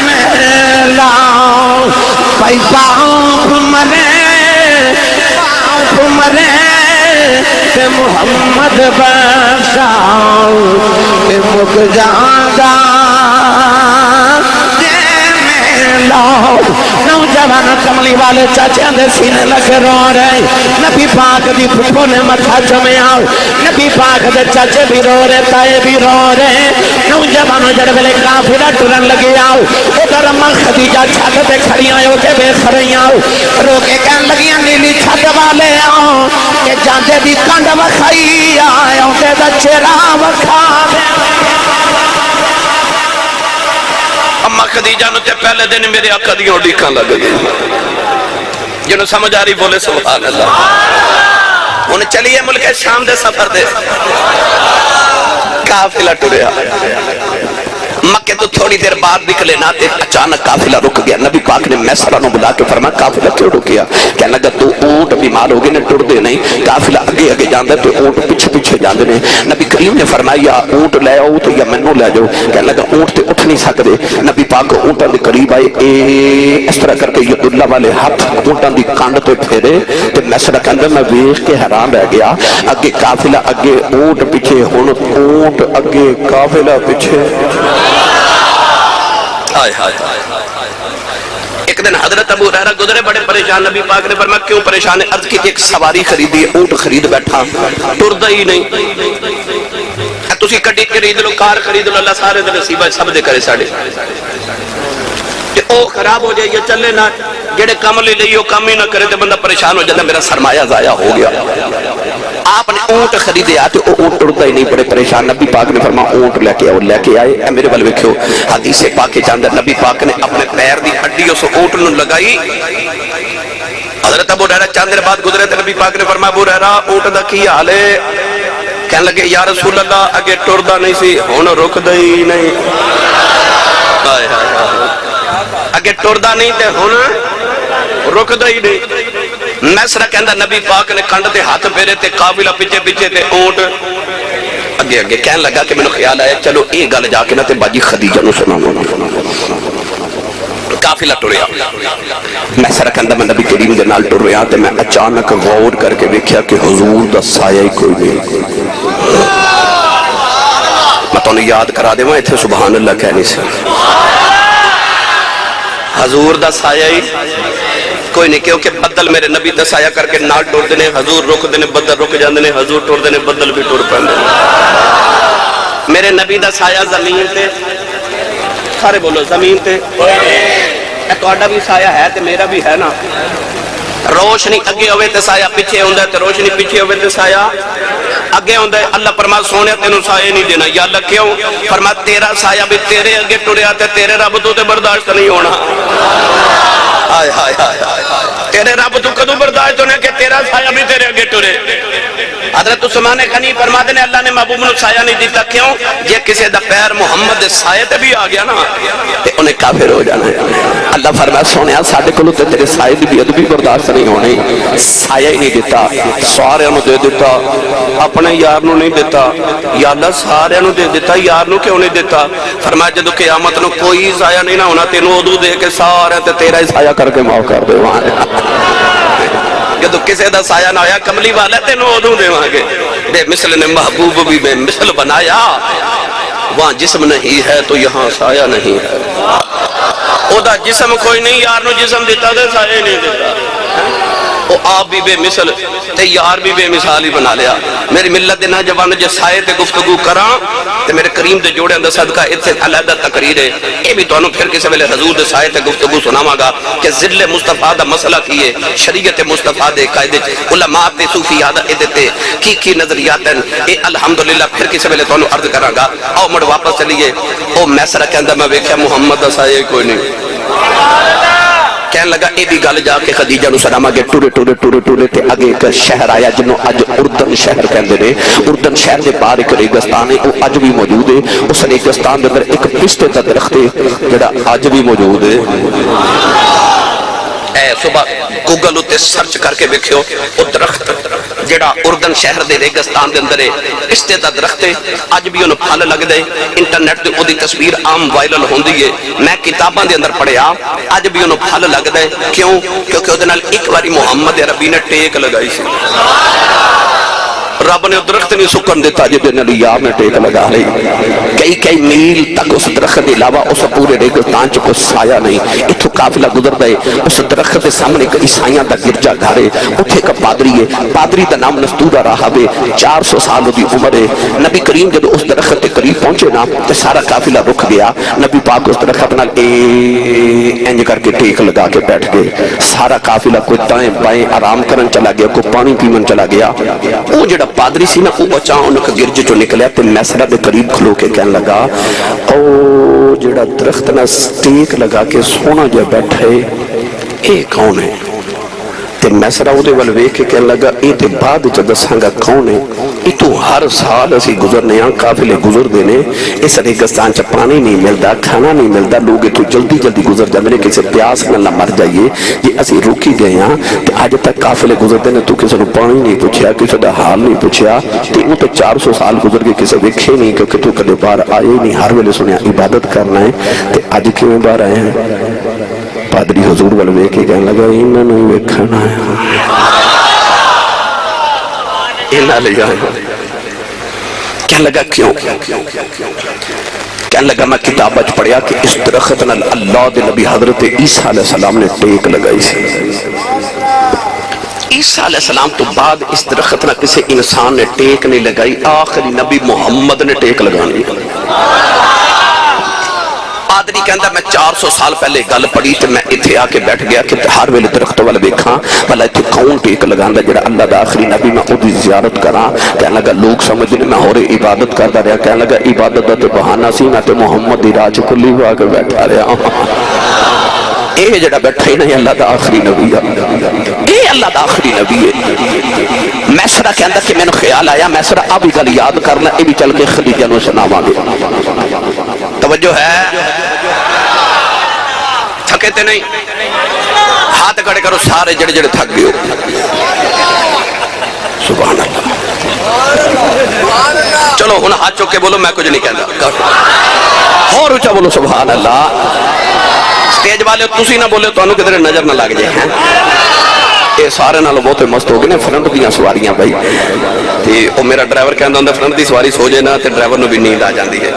میلا. پائی باؤ مرے محمد بچاؤ مک جاندہ نوجوان کملی والے چاچیاں دے سینے لگے رو رہے. نبی پاک دی پھپھو نے متھا چومیا, نبی پاک دے چاچے بھی رو رہے, تائے بھی رو رہے. نوجوانوں جڑ ویلے قافلہ ٹرن لگے آؤ, ادھر اما خدیجہ چھت تے کھڑیاں ہو کے بے خریاں رو کے کہن لگیاں نیلی چھت والے آؤ کہ جاندے دی کنڈ وکھائی آؤ تے دا چہرہ وکھا دے. اما خدیجہ نو تے پہلے دن میرے آقا دی اڈیکاں لگ گئی. جنہوں سمجھ آ رہی بولے سبحان اللہ. انہیں چلیے ملک شام دے سفر دے قافلہ ٹریا. مکے تو تھوڑی دیر بعد نکلے نا تے اچانک قافلہ رک گیا. نبی پاک نے میسرہ نو بلا کے فرمایا قافلہ کیوں رکیا؟ کہنے لگا تو اونٹ بیمار ہو گئے نے ٹر دے نہیں, قافلہ اگے اگے جاندے تو اونٹ پیچھے پیچھے جاندے نے. نبی کریم نے فرمایا یا اونٹ لے آؤ تو یا مینوں لے جاؤ. کہنے لگا اونٹ تے اٹھ نہیں سکدے. نبی پاک اونٹاں دے قریب آئے, اس طرح کر کے عبداللہ والے ہاتھ اونٹاں دی کانڈ تے پھیرے تے میسرہ کہندا میں ویکھ کے حیران رہ گیا. اگے قافلہ اگے اونٹ پیچھے, ہن اونٹ اگے قافلہ پیچھے. ایک دن حضرت ابو ہریرہ گزرے بڑے پریشان. نبی پاک نے فرمایا کیوں پریشان ہے؟ عرض کی ایک سواری خریدی, اونٹ خرید بیٹھا, ٹردا ہی نہیں. تسی گڈی خرید لو, کار خرید لو, اللہ سارے دے نصیب ہے, سب دے کرے ساڈے. تے او خراب ہو جائے, یہ چلے نہ, جڑے کام لے لئیو کام ہی نہ کرے تے بندہ پریشان ہو جاتا, میرا سرمایہ ضائع ہو گیا. آپ نے اونٹ خریدے آتے, اونٹ ٹردا ہی نہیں, بڑے پریشان. نبی پاک نے فرمایا اونٹ لے کے آؤ. لے کے آئے. اے میرے ول ویکھو حدیث پاک کے اندر نبی پاک نے اپنے پیر دی ہڈی اس اونٹ نو لگائی. حضرت ابو ہریرہ چند دیر بعد گزرے تے نبی پاک نے فرمایا ابو ہریرہ اونٹ دا کی حال ہے؟ کہنے لگے یا رسول اللہ اگے ٹردا نہیں سی, ہن رکدا ہی نہیں. ہائے ہائے ہائے, اگے ٹردا نہیں تے ہن رکدا ہی نہیں. میسرہ کہندا نبی پاک نے کنڈ تے ہاتھ پھیرے تے قافلہ پیچھے پیچھے تے اونٹ اگے اگے. کہنے لگا کہ مینوں خیال آیا چلو یہ گل جا کے نہ تے باجی خدیجہ نو سناواں. قافلہ ٹریا. میسرہ کہندا میں نبی کریم دے نال ٹر رہا تے میں اچانک غور کر کے ویکھیا کہ حضور دا سایہ ہی کوئی نہیں. میں تانوں یاد کرا دیواں ایتھے سبحان اللہ کہنی سی. حضور دا سایہ ہی کوئی نہیں, کیونکہ بدل میرے نبی دا سایہ کر کے نال ٹر دینے, حضور رک دینے بدل رک جاندے نے, حضور ٹر دینے بدل بھی ٹر پیندے. میرے نبی دا سایہ زمین تے, سارے بولو زمین تے, تہاڈا بھی سایہ ہے تے میرا بھی ہے نا. روشنی اگے ہوئے تے سایہ پیچھے ہوندا ہے, تے روشنی پیچھے ہوئے تے سایہ اگے ہوندا ہے. اللہ فرمایا سونے تینوں سایہ نہیں دینا. یا اللہ کیوں؟ فرمایا تیرا سایہ بھی تیرے اگے ٹریا تے تیرے رب تو تے برداشت نہیں ہونا. ہائے ہائے ہائے, تیرے رب تو کدوں برداشت ہونا کہ تیرا سایہ بھی تیرے اگے ٹرے. حضرت عثمان غنی فرماتے ہیں اللہ نے محبوب نو سایہ نہیں دیتا. کیوں؟ جے کسے دا پیر محمد دے سایہ تے بھی آ گیا نا تے انہیں کافر ہو جانا ہے. اللہ فرمایا سونیا ساڈے کولوں تے تیرے سایہ دی ادبی برداشت نہیں ہونی. سایہ ہی نہیں دیتا, سارے نو دے دیتا, اپنے یار نو نہیں دیتا. یا اللہ سارے نو دے دیتا, یار نو کیوں نہیں دیتا؟ فرمایا جدوں قیامت نو کوئی سایہ نہیں نہ ہونا, تینوں ادو دے کے سارے تے تیرا ہی سایہ کر کے معاف کر دے. جدو کسے دا سایہ نہ ہویا کملی والا تینوں ادو دے گے. بے مثل نے محبوب بھی بے مثل بنایا, وہاں جسم نہیں ہے تو یہاں سایہ نہیں ہے. او دا جسم کوئی نہیں, یار نو جسم دیتا دے سایہ نہیں دیتا. او آپ بھی بے مثل تے یار بھی بے مثال ہی بنا لیا. میری ملت دے نوجوان جے سائے تے گفتگو کراں تے میرے کریم دے جوڑے اندر صدقہ اتنے علیحدہ تقریر ہے. یہ بھی تانوں پھر کسی ویلے حضور دے سائے تے گفتگو سناواں گا کہ ذل مصطفیٰ دا مسئلہ کی ہے, شریعت مصطفیٰ دے قاعدے علماء تے صوفیاء تے کی نظریات ہیں. اے الحمدللہ پھر کسی ویلے تانوں عرض کراں گا. آؤ مڑ واپس چلیے. او میسرہ کہندا میں ویکھیا محمد دا سایہ کوئی نہیں. کہنے لگا اے بھی گل جا کے خدیجہ نو سلام اگے ٹورے ٹورے ٹورے ٹورے تے اگے ایک شہر آیا جنوں اج اردن شہر کہندے نے. اردن شہر دے باہر ایک ریگستان ہے, وہ اج بھی موجود ہے. اس ریگستان دے اندر ایک پستے دا درخت ہے جڑا اج بھی موجود ہے. اے صبح گوگل اتے سرچ کر کے ویکھیو او درخت جڑا اردن شہر دے ریگستان دے اندر ہے, پستے دا درخت ہے. اج بھی انہوں پھل لگ دے, انٹرنیٹ تے اودی تصویر عام وائرل ہوندی ہے. میں کتاباں دے اندر پڑھیا اج بھی انہوں پھل لگ دے. کیوں؟ کیونکہ اودے نال ایک باری محمد عربی نے ٹیک لگائی سی. رب نے درخت نہیں سکن دیتا جدے نال یار نے ٹیک لگا رہی. کئی میل تک اس درخت کے علاوہ اس پورے ریگستان چ کوئی سایہ نہیں. اتھوں قافلہ گزردا ہے, اس درخت کے سامنے ایک عیسائیاں دا گرجا گھر ہے. اوتھے ایک پادری ہے, پادری دا نام نستورہ راہب ہے, 400 سال دی عمر ہے. نبی کریم جب اس درخت کے قریب پہنچے نا تے سارا قافلہ رک گیا. نبی پاک اس درخت نال انج کر کے ٹیک لگا کے بیٹھ گئے. سارا قافلہ کوئی دائیں بائیں آرام کرن چلا گیا, کوئی پانی پیمن چلا گیا. وہ جڑا پادری سی نا وہ اچانک گرج چوں نکلیا تے میسرہ دے قریب کھلو کے کہنے لگا او جڑا درخت نہ ٹیک لگا کے سونا جا بیٹھے اے کون ہے؟ تے میسرا وہ ول ویکھ کے کہنے لگا یہ تے بعد چ دساں گا کون ہے. یہ تو ہر سال اسی گزرنے ہاں، قافلے گزرتے ہیں، اس ریگستان چ پانی نہیں ملتا، کھانا نہیں ملتا، لوگ اتو جلدی جلدی گزر جاتے ہیں، کسی پیاس نہ مر جائیے. جی اسی رکی گئے ہاں تو اج تک قافلے گزرتے ہیں، تو کسی نے پانی نہیں پوچھا، کسی کا حال نہیں پوچھا. تو وہ تو 400 سال گزر گئے، کسی ویکھے نہیں کیونکہ تو کدے باہر آئے نہیں، ہر ویلے سنیا عبادت کرنا ہے. تو اج کیوں باہر آئے ہیں؟ پادری حضور ول ویکھ کے کہنے لگا انہاں نوں ویکھنا ہے، انہاں لے آئے. کہنے لگا کیوں؟ کہنے لگا میں کتاب اچ پڑھیا کہ اس درخت نال اللہ دے نبی حضرت عیسیٰ علیہ السلام نے ٹیک لگائی سی. عیسیٰ علیہ السلام تو بعد اس درخت نہ کسی انسان نے ٹیک نہیں لگائی، آخری نبی محمد نے ٹیک لگانی. پادری کہندا میں 400 سال پہلے گل پڑھی تے میں ایتھے آ کے بیٹھ گیا کہ ہر ویلے درخت ول ویکھاں بھلا ایتھے کون ٹیک لگاندا جڑا اللہ دا آخری نبی، میں اودی زیارت کراں. کہنے لگا لوگ سمجھنے میں ہور عبادت کردا رہیا. کہنے لگا عبادت دا تے بہانہ سی، میں تے محمد دی راہ چ کلی وا کے بیٹھا رہیا. اے جڑا بیٹھا ہی نہیں اللہ دا آخری نبی ہے، اے اللہ دا آخری نبی ہے. میسرا کہندا کہ مینوں خیال آیا میسرا اب بھی گل یاد کرنا، اے بھی چل کے خدیجہ نوں سناواں گے. توجہ ہے؟ تھکے تے نہیں؟ ہاتھ کھڑے کرو سارے جڑے جڑے تھک گئے ہو. سبحان اللہ. چلو ہن ہاتھ چوک کے بولو میں کچھ نہیں کہندا، اور اونچا بولو سبحان اللہ. سٹیج والے تسی نہ بولے تو کدھر نظر نہ لگ جائے ہیں. یہ سارے نال بہت مست ہو گئے نے فرنٹ دیا سواریاں بھائی. وہ میرا ڈرائیور کہندا ہوندا فرنٹ دی سواری سو جائے نا تے ڈرائیور نو بھی نیند آ جاندی ہے.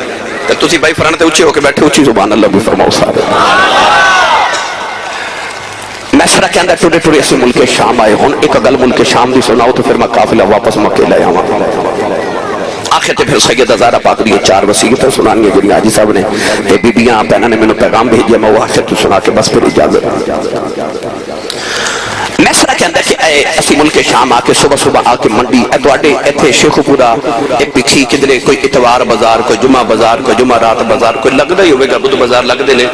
تے تسی بھائی فرنٹ تے اونچے ہو کے بیٹھے، اونچی سبحان اللہ بھی فرماؤ سارے. میسرا کہندا ٹوڑے ٹوڑے اسی ملک شام آئے. ہن ایک گل ملک شام دی سناؤ تو پھر میں قافلہ واپس مکے لے آواں. آخر تے پھر سیدہ زہرا پاک دی 4 وصیتیں سنانیاں جڑی حاجی صاحب نے تے بیبیاں بہناں نے مینوں پیغام بھیجیا، میں وہ آخر تو سنا کے بس پھر اجازت. میسرا کہندا کہ اے اسی ملک شام آ کے صبح صبح آ کے منڈی تواڈے ایتھے شیخ پورا پکھی کدھرے کوئی اتوار بازار، کوئی جمعہ بازار، کوئی جمعہ رات بازار، کوئی لگدا ہی ہوے گا بدھ بازار لگدے نے.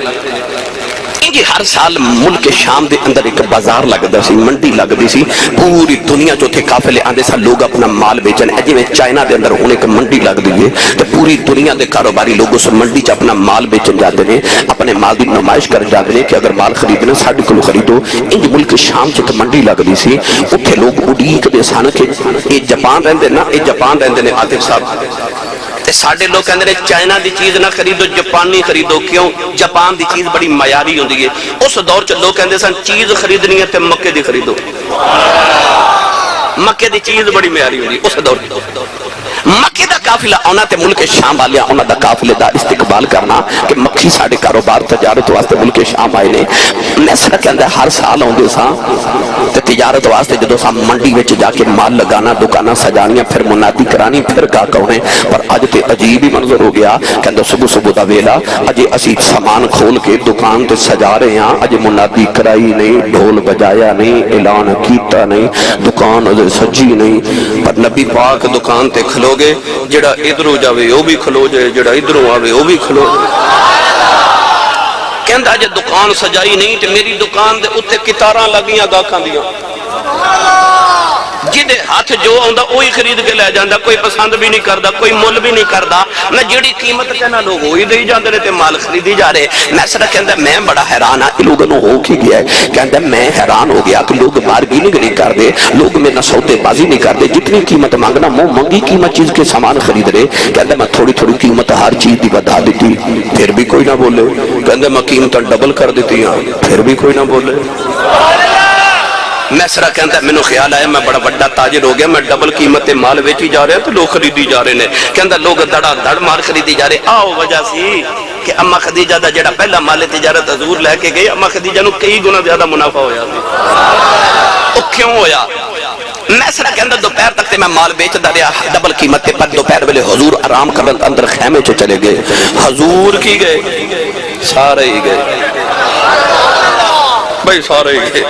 جی ہر سال ملک شام دے اندر ایک بازار لگدا سی، منڈی لگدی سی. پوری دنیا چ اوتھے قافلے آندے سن لوگ اپنا مال بیچن. جویں چائنا دے اندر ہن ایک منڈی لگدی ہے تے پوری دنیا دے کاروباری لوگ اس منڈی چ اپنا مال بیچن جاتے ہیں، اپنے مال دی نمائش کر جاتے ہیں کہ اگر مال خریدنا ساڈے کولوں خریدو. انج ملک شام چ منڈی لگدی سی. اوتھے لوگ اڈیکدے سن کہ یہ جاپان رہندے نا، یہ جاپان رہندے نے عاطف صاحب. ساڈے لوگ کہندے نے چائنا دی چیز نہ خریدو، جاپانی خریدو. کیوں؟ جاپان دی چیز بڑی معیاری ہوندی ہے. اس دور چ لوگ کہندے سن چیز خریدنی ہے تے مکے دی خریدو. مکے دی چیز بڑی معیاری ہوندی اس دور. مکے دا قافلہ آنا تے ملک شام والے انہاں دا قافلے دا استقبال کرنا کہ مکھی ساڈے کاروبار تجارت واسطے ملک شام آئے نے. میسرا کہندا ہر سال آوندے ساں تے تجارت واسطے جدوں ساں منڈی وچ جا کے مال لگانا، دکاناں سجانیاں، پھر منادی کرانی، پھر کا کہنے. پر اج تے عجیب ہی منظر ہو گیا. کہندا صبح صبح دا ویلا اجے اسی سامان کھول کے دکان تے سجا رہے ہاں، اجے منادی کرائی نہیں، ڈھول بجایا نہیں، اعلان کیتا نہیں، دکان اجے سجی نہیں. پر نبی پاک دکان تے کھلو گے، جڑا ادھروں جاوے وہ بھی کھلو جائے، جڑا ادھروں آوے وہ بھی کھلو جائے. کہندا جے دکان سجائی نہیں تے میری دکان دے اوتے کتاراں لگیاں گاہکاں دیاں، جدے ہاتھ جو آندا وہی خرید کے لے جاندا. کوئی پسند بھی نہیں کردا، کوئی مول بھی نہیں کردا. میں جڑی قیمت کہنا لوگ وہی دے جاندے نے تے مال خریدی جا رہے. میسرا کہندا میں بڑا حیران ہاں کہ لوگوں ہو کی گیا ہے. کہندا میں حیران ہو گیا کہ لوگ بارگیننگ نہیں کردے، لوگ میرے سودے بازی نہیں کردے. جتنی قیمت مانگنا منہ منگی قیمت چیز کے سامان خرید رہے. کہندا میں تھوڑی تھوڑی قیمت ہر چیز دی بتا دیتی، پھر بھی کوئی نہ بولے. کہندا میں قیمت ڈبل کر دیتی ہاں، پھر بھی کوئی نہ بولے. میسرا کہندا مینوں خیال آیا میں بڑا بڑا تاجر ہو گیا، میں ڈبل قیمت مال ویچی جا رہا تو لوگ خریدی جا رہے ہیں. کہندا لوگ دڑا دڑ مال خریدی جا رہے. آؤ وجہ سی کہ اما خدیجہ دا جڑا پہلا مال تجارت حضور لے کے گئے، اما خدیجہ نو کئی گنا زیادہ منافع ہویا. او کیوں ہویا؟ میسرا کہندا دوپہر تک تے میں مال بیچدا رہیا ڈبل قیمت تے. پر دوپہر ویلے حضور آرام کرن اندر خیمے چ چلے گئے. حضور کی گئے؟ سارے ہی گئے بھائی، سارے ہی گئے.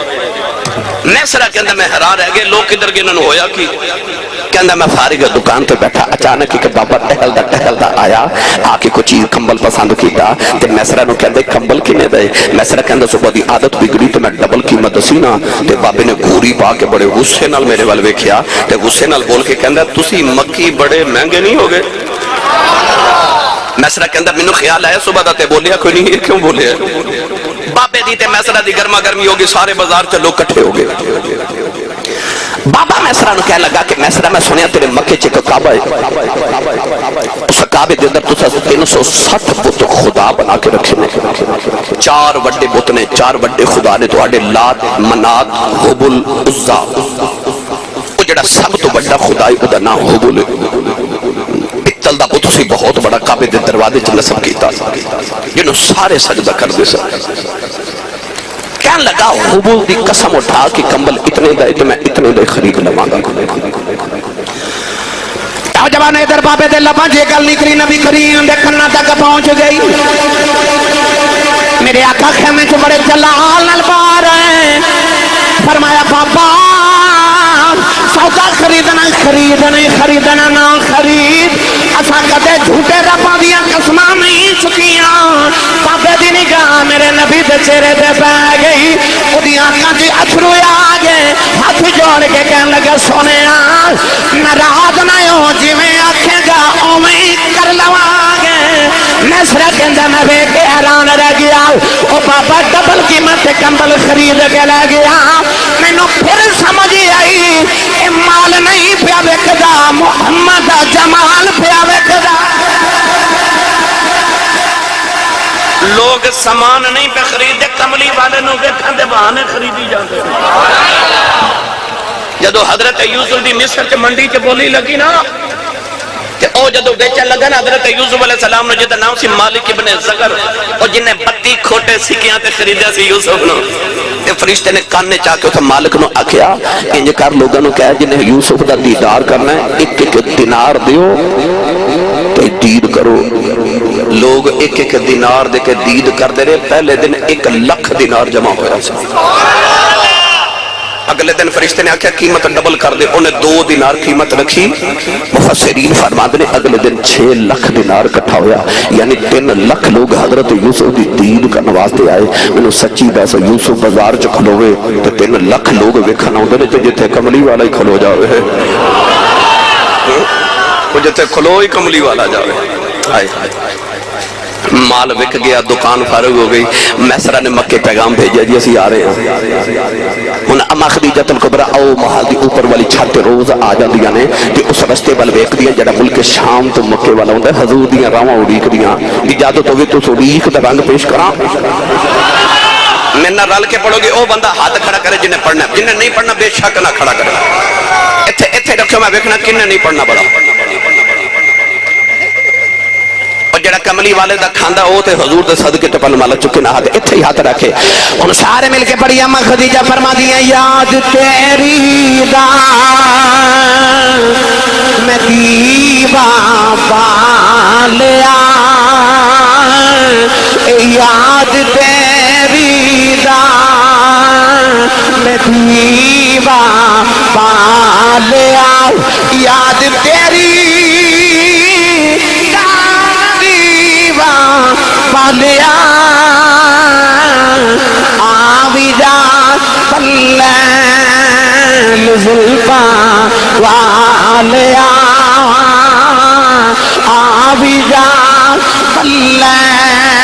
میسرا کہندا میں حیران رہ گئے لوگ کدھر گئے، انہوں ہویا کی؟ کہندا میں فارغ دکان تے بیٹھا اچانک ایک بابا ٹہلدا آیا آ کے کوئی چیز کمبل پسند کیتا تے میسرا نو کہندا کمبل کنے دے میسرا کہندا صبح دی عادت بگڑی تے میں ڈبل قیمت دسی نا تے بابے نے گھوری پا کے بڑے غصے نال میرے ول ویکھیا تے غصے نال بول کے کہندا تسی مکی بڑے مہنگے نہیں ہو گئے میسرا کہندا مینوں خیال آیا صبح دا تے بولیا کوئی نہیں کیوں بولیا بابے دی تے میسرا دی گرما گرمی ہوگی سارے بازار چ لوگ کٹھے ہو گئے بابا میسرا نو کہنے لگا کہ میسرا میں سنیا تیرے مکے چ ایک کعبہ ہے اس کعبے دے اندر تساں 360 بت خدا بنا کے رکھے نے 4 بڑے بت نے 4 بڑے خدا نے تواڈے لات منات حبل عزا او جڑا سب تو بڑا خدا ہے او دا نام حبل پتل دا بت سی بہت بڑا کعبے دے دروازے چ نصب کیتا جنوں سارے سجدہ کردے سن کہنے لگا حبول دی قسم اٹھا کہ کمبل اتنے دے خرید لواں گا جوان ادھر بابے دے لباں جے گل نکلی نبی کریم دے کھنا تک پہنچ گئی میرے آقا خیمے چ بڑے جلال نال بار ہیں فرمایا بابا سودا خریدنا نہ خرید اساں کدے جھوٹے رباں دیاں قسماں نہیں چکیاں بابے دی نگاہ میرے نبی دے چہرے تے پے گئی اودیاں اکھاں وچ اتھرو آ گئے ہاتھ جوڑ کے کہن لگا سونیا ناراض نہ ہو جویں آکھے گا اوویں کر لواں گے میسرا کہندا میں ویکھ کے حیران رہ گیا او بابا ڈبل قیمت تے کمبل خرید کے لے گیا مینوں پھر سمجھ آئی اے مال نہیں پیا وکدا محمد دا جمال پیا وکدا لوگ سامان نہیں پہ خریدے کملی والے نو ویکھن دے بہانے خریدی جاندے جدو حضرت یوسف دی مصر چ منڈی چ بولی لگی نا کہ او جدو بیچن لگا نا حضرت یوسف علیہ السلام نے جدا نام سی مالک ابن زغر او جن نے 32 کھوٹے سکیاں تے خریدیا سی یوسف نو تے فرشتے نے کان نے چاہ کے اتھا مالک نو آکھیا انج کر لوگاں نو کہا جن نے یوسف دا دیدار کرنا ہے ایک دینار دیو تے دید کرو لوگ ایک دینار دے کے دید کر دے رہے پہلے دن 1 لاکھ دینار جمع ہویا سی اگلے دن فرشتے نے آکھیا قیمت ڈبل کر دے انہیں 2 دینار قیمت رکھی مفسرین فرماتے نے اگلے دن 6 لاکھ دینار کٹھا ہویا یعنی 3 لاکھ لوگ حضرت یوسف دی دید کا نواستے آئے میں نے سچی بیسا یوسف بازار چ کھلوے تو 3 لاکھ لوگ ویکھن آؤندے نے جتھے کملی والا ہی کھلو جاوے ہے وہ جتھے کھلو ہی کملی والا جاوے آئے مال وک گیا دکان فارغ ہو گئی میسرا نے مکے پیغام بھیجا جی اسی آ رہے ہیں ہن اما خدیجہ الکبریٰ او محل دی اوپر والی چھت روز آ جاندیاں نے تے اس رستے ول ویکھدیاں جڑا ملک شام تو مکے والا ہوندا ہے حضور دیاں راواں اڑیکدیاں اجازت ہوے تو اڑیک دا رنگ پیش کراں میرے نال رل کے پڑھو گے او بندہ ہاتھ کھڑا کرے جن نے پڑھنا جن نے نہیں پڑھنا بے شک نہ کھڑا کرے ایتھے رکھو میں ویکھنا کن نے نہیں پڑھنا بڑا جڑا کملی والے دا کھاندا او تے حضور دے صدقے تے پل مال چکے نہ ہاتھ ایتھے ہی ہاتھ رکھے ہن سارے مل کے پڑھی اما خدیجہ فرما دیاں یاد تیری دا میں دیوا پالیا یاد تیری دا میں دیوا پالیا یاد تیری پالیا آوی جا پلین زلفا والیا آوی جا پلین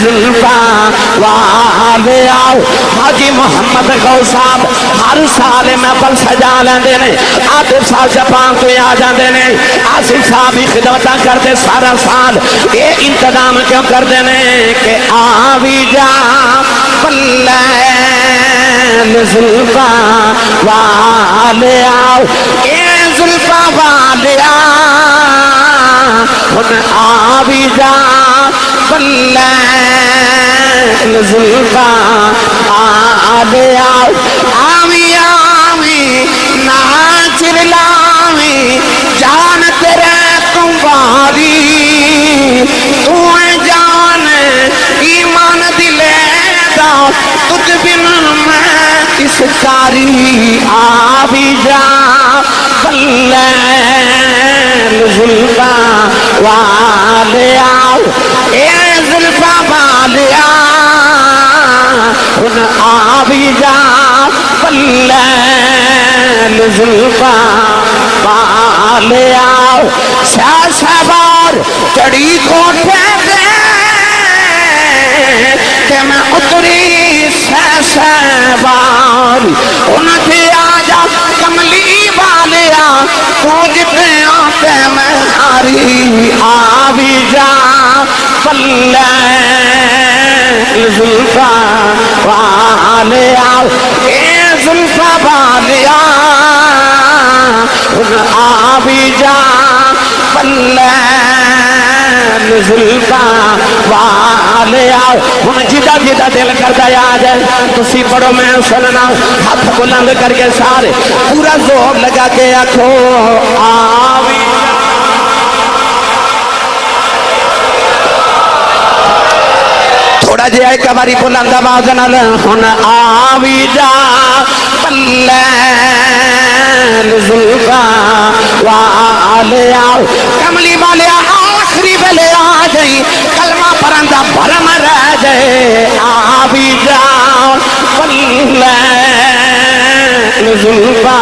زلفا والیا حاجی محمد غوث صاحب ہر سال محفل سجا لیندے نے عاطف صاحب جاپان تو آ جاندے نے آصف صاحب بھی خدمتاں کرتے سارا سال یہ انتظام کیوں کردے نے کہ آوی جا پلین زلفا والیا اے زلفا والیا ہن آوی جا پلین زلفا والیا آوی آوی ناچر لاوی جان تیرے تمہاری تو جان ایمان دلے دا تجھ بن میں اس کاری آوی جا واللیل زلفا والے آؤ اے زلفا والے ان آ بھی جا واللیل زلفا والے آؤ شاہ سوار چڑی کوٹھے دے کہ میں اتری سوار ان کے آجا کملی والیا تو جتنے آتے میں ہاری آ بھی جا واللیل زلفا والے آؤ اے زلفا والیا ان آ بھی جا واللیل زلفا والے آؤ ہم جدا جدا دل کرتا یاد ہے تسی پڑھو میں سننا ہاتھ بلند کر کے سارے پورا زور لگا کے آکھو آوی تھوڑا جی ایک باری بلند آواز نال ہن آوی جا واللیل زلفا والے آؤ کملی والے آخری ویلے آ جائیں کلمہ پرندہ بھرم رہ جائے آ بھی جاؤ واللیل زلفا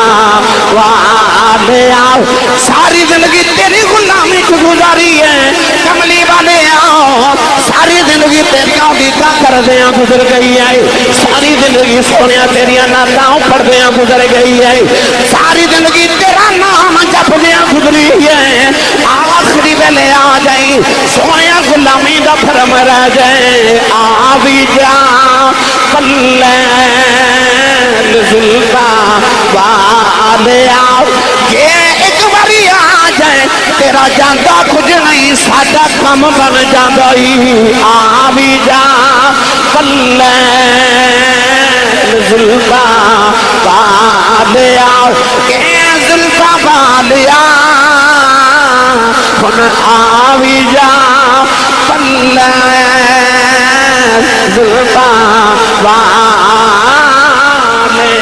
والے آؤ ساری زندگی تیری غلامی کو گزاری ہے کملی والے آؤ ساری زندگی تیریاں دیتا کر دیاں گزر گئی ہے ساری زندگی سونیاں تیریاں ناتاں پڑھ دیاں گزر گئی ہے ساری زندگی تیرا نام جپ دیاں گزری ہے آخری ویلے آ جائیں سونیاں غلامی دا بھرم رہ جائیں آ بھی جا واللیل زلفا والے آؤ یہ ایک باری آ جائے تیرا جاندہ کچھ نہیں ساڈا کم بن جاندہ ہی آ بھی جا واللیل زلفا والے آؤ کہ زلفا والے ہن آ بھی جا واللیل زلفا والے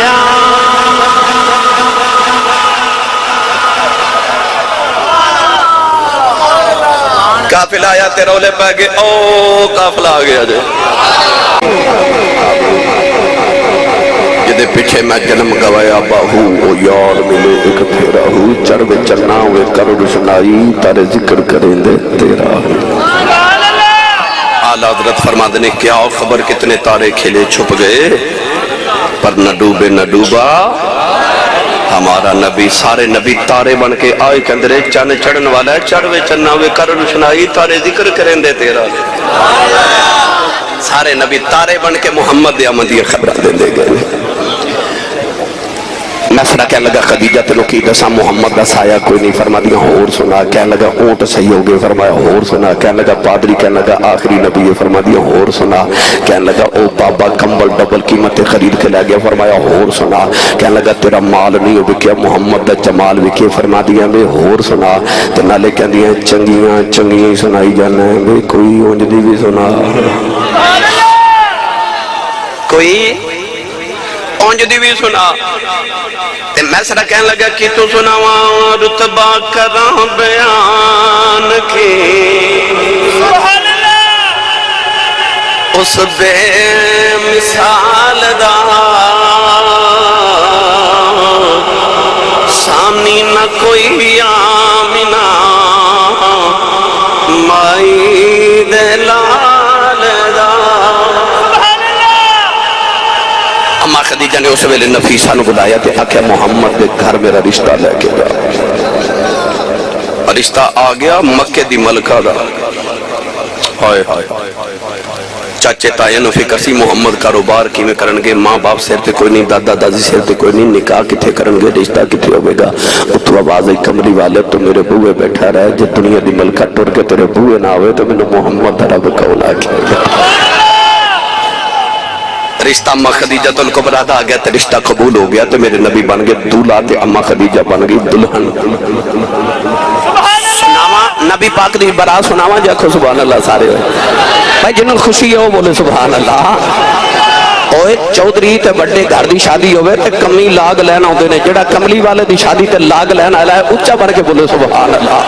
قافلہ آیا تے رولے پہ گئے او قافلہ آ گیا جائے جدے پیچھے میں جنم گوایا باہو او یار ملے ایک پھیرا ہو چڑھوے چلنا ہوئے کرو رسنائی تارے ذکر کریں دے تیرا ہو آلہ حضرت فرما دینے کیا خبر کتنے تارے کھلے چھپ گئے پر نہ ڈوبے نہ ڈوبا ہمارا نبی سارے نبی تارے بن کے آئے کے اندرے چاند چڑھن والا ہے چڑھوے چلنا ہوئے کر روشنائی تارے ذکر کریں دے تیرا سارے نبی تارے بن کے محمد احمدی خبرہ دے دے گئے نصرہ کہنے لگا خدیجہ تنو کی دسا محمد دا سایہ کوئی نہیں فرما دیا اور سنا کہنے لگا اونٹ صحیح ہو گئے فرمایا اور سنا کہنے لگا پادری کہنے لگا آخری نبی فرما دیا اور سنا کہنے لگا او بابا کمبل ڈبل قیمت خرید کے لے گیا فرمایا اور سنا کہنے لگا تیرا مال نہیں ہو بکیا محمد دا جمال بکے فرما دیا میں اور سنا تو نالے کہنے دیا چنگیاں چنگیاں سنائی جانا ہے بے کوئی اونجدی بھی سنا کوئی اونجدی بھی سنا تے میں سڑا کہنے لگا کہ تو سناواں رتبہ کراں بیان کی سبحان اللہ اس بے مثال دا سامنی نہ کوئی آمینہ مائی دلال دا اما خدیجہ نے اس ویلے نفیسہ نے بلایا کہ آکھے محمد دے گھر میرا رشتہ لے کے جا رشتہ آ گیا مکہ دی ملکہ دا ہائے چاچے تائے نو فکر سی محمد کاروبار کی میں کرنگے ماں باپ سیر تے کوئی نہیں دادا دادی سیر تے کوئی نہیں نکاح کتھے کرنگے رشتہ کتھے ہوئے گا تو آواز کمری والے تو میرے بوئے بیٹھا رہے جب دنیا دی ملکہ ٹور کے تیرے بوئے نہ ہوئے تو میں نے محمد رب کولا کیا رشتہ اما خدیجہ تو ان کو برادا آ گیا تو رشتہ قبول ہو گیا تو میرے نبی بن گئے دولہ تے اما خدیجہ بن گئی دلہن سناواں نبی پاک دی برات سناواں جاکھو سبحان اللہ سارے ہوئے بھائی جنہوں خوشی ہے وہ بولے سبحان اللہ اوے چودھری تے بڑے گھر دی شادی ہوئے تے کمی لاگ لینا ہوندے نے، جڑا کملی والے دی شادی تے لاگ لینا ہے اچھا بن کے بولو سبحان اللہ۔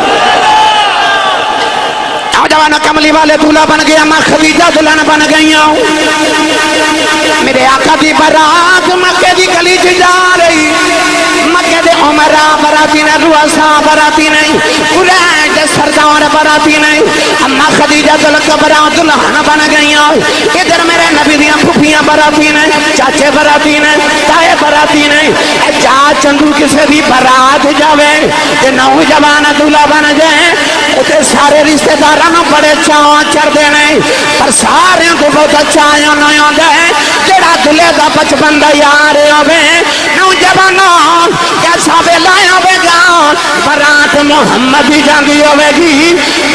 نوجوان کملی والے دولہا بن گیا، ماں خدیجہ دلہن بن گئی ہوں۔ میرے آقا دی برات مکے دی گلی چ جا رہی، مکے دے عمرہ براتی نے، رؤساء براتی نہیں، قریش دے سردار براتی نہیں، اما خدیجہ کبریٰ دلہن بن گئی ہوں۔ ادھر میرے نبی دیاں پھوپھیاں براتی نے، چاچے براتی نے، تائے براتی نے۔ جا چندو کسے دی برات جاوے تے نوجوان دولہا بن جائے تے سارے رشتہ داراں بڑے چاواں چڑھدے نے، پر سارے کو بہت چاہیاں نہیں آندے جڑا دلے دا بچپن دا یار ہوے۔ نوجوانوں کیسا ویلا ہوے گا، برات محمد دی جاندی ہوے گی،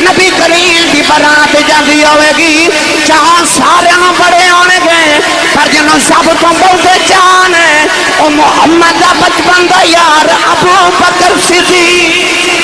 نبی کریم دی برات جاندی ہوے گی، چاہ سارے بڑے ہونے گے، پر جنوں سب تو بہت چاہ نے او محمد دا بچپن دا یار ابو بکر صدیق۔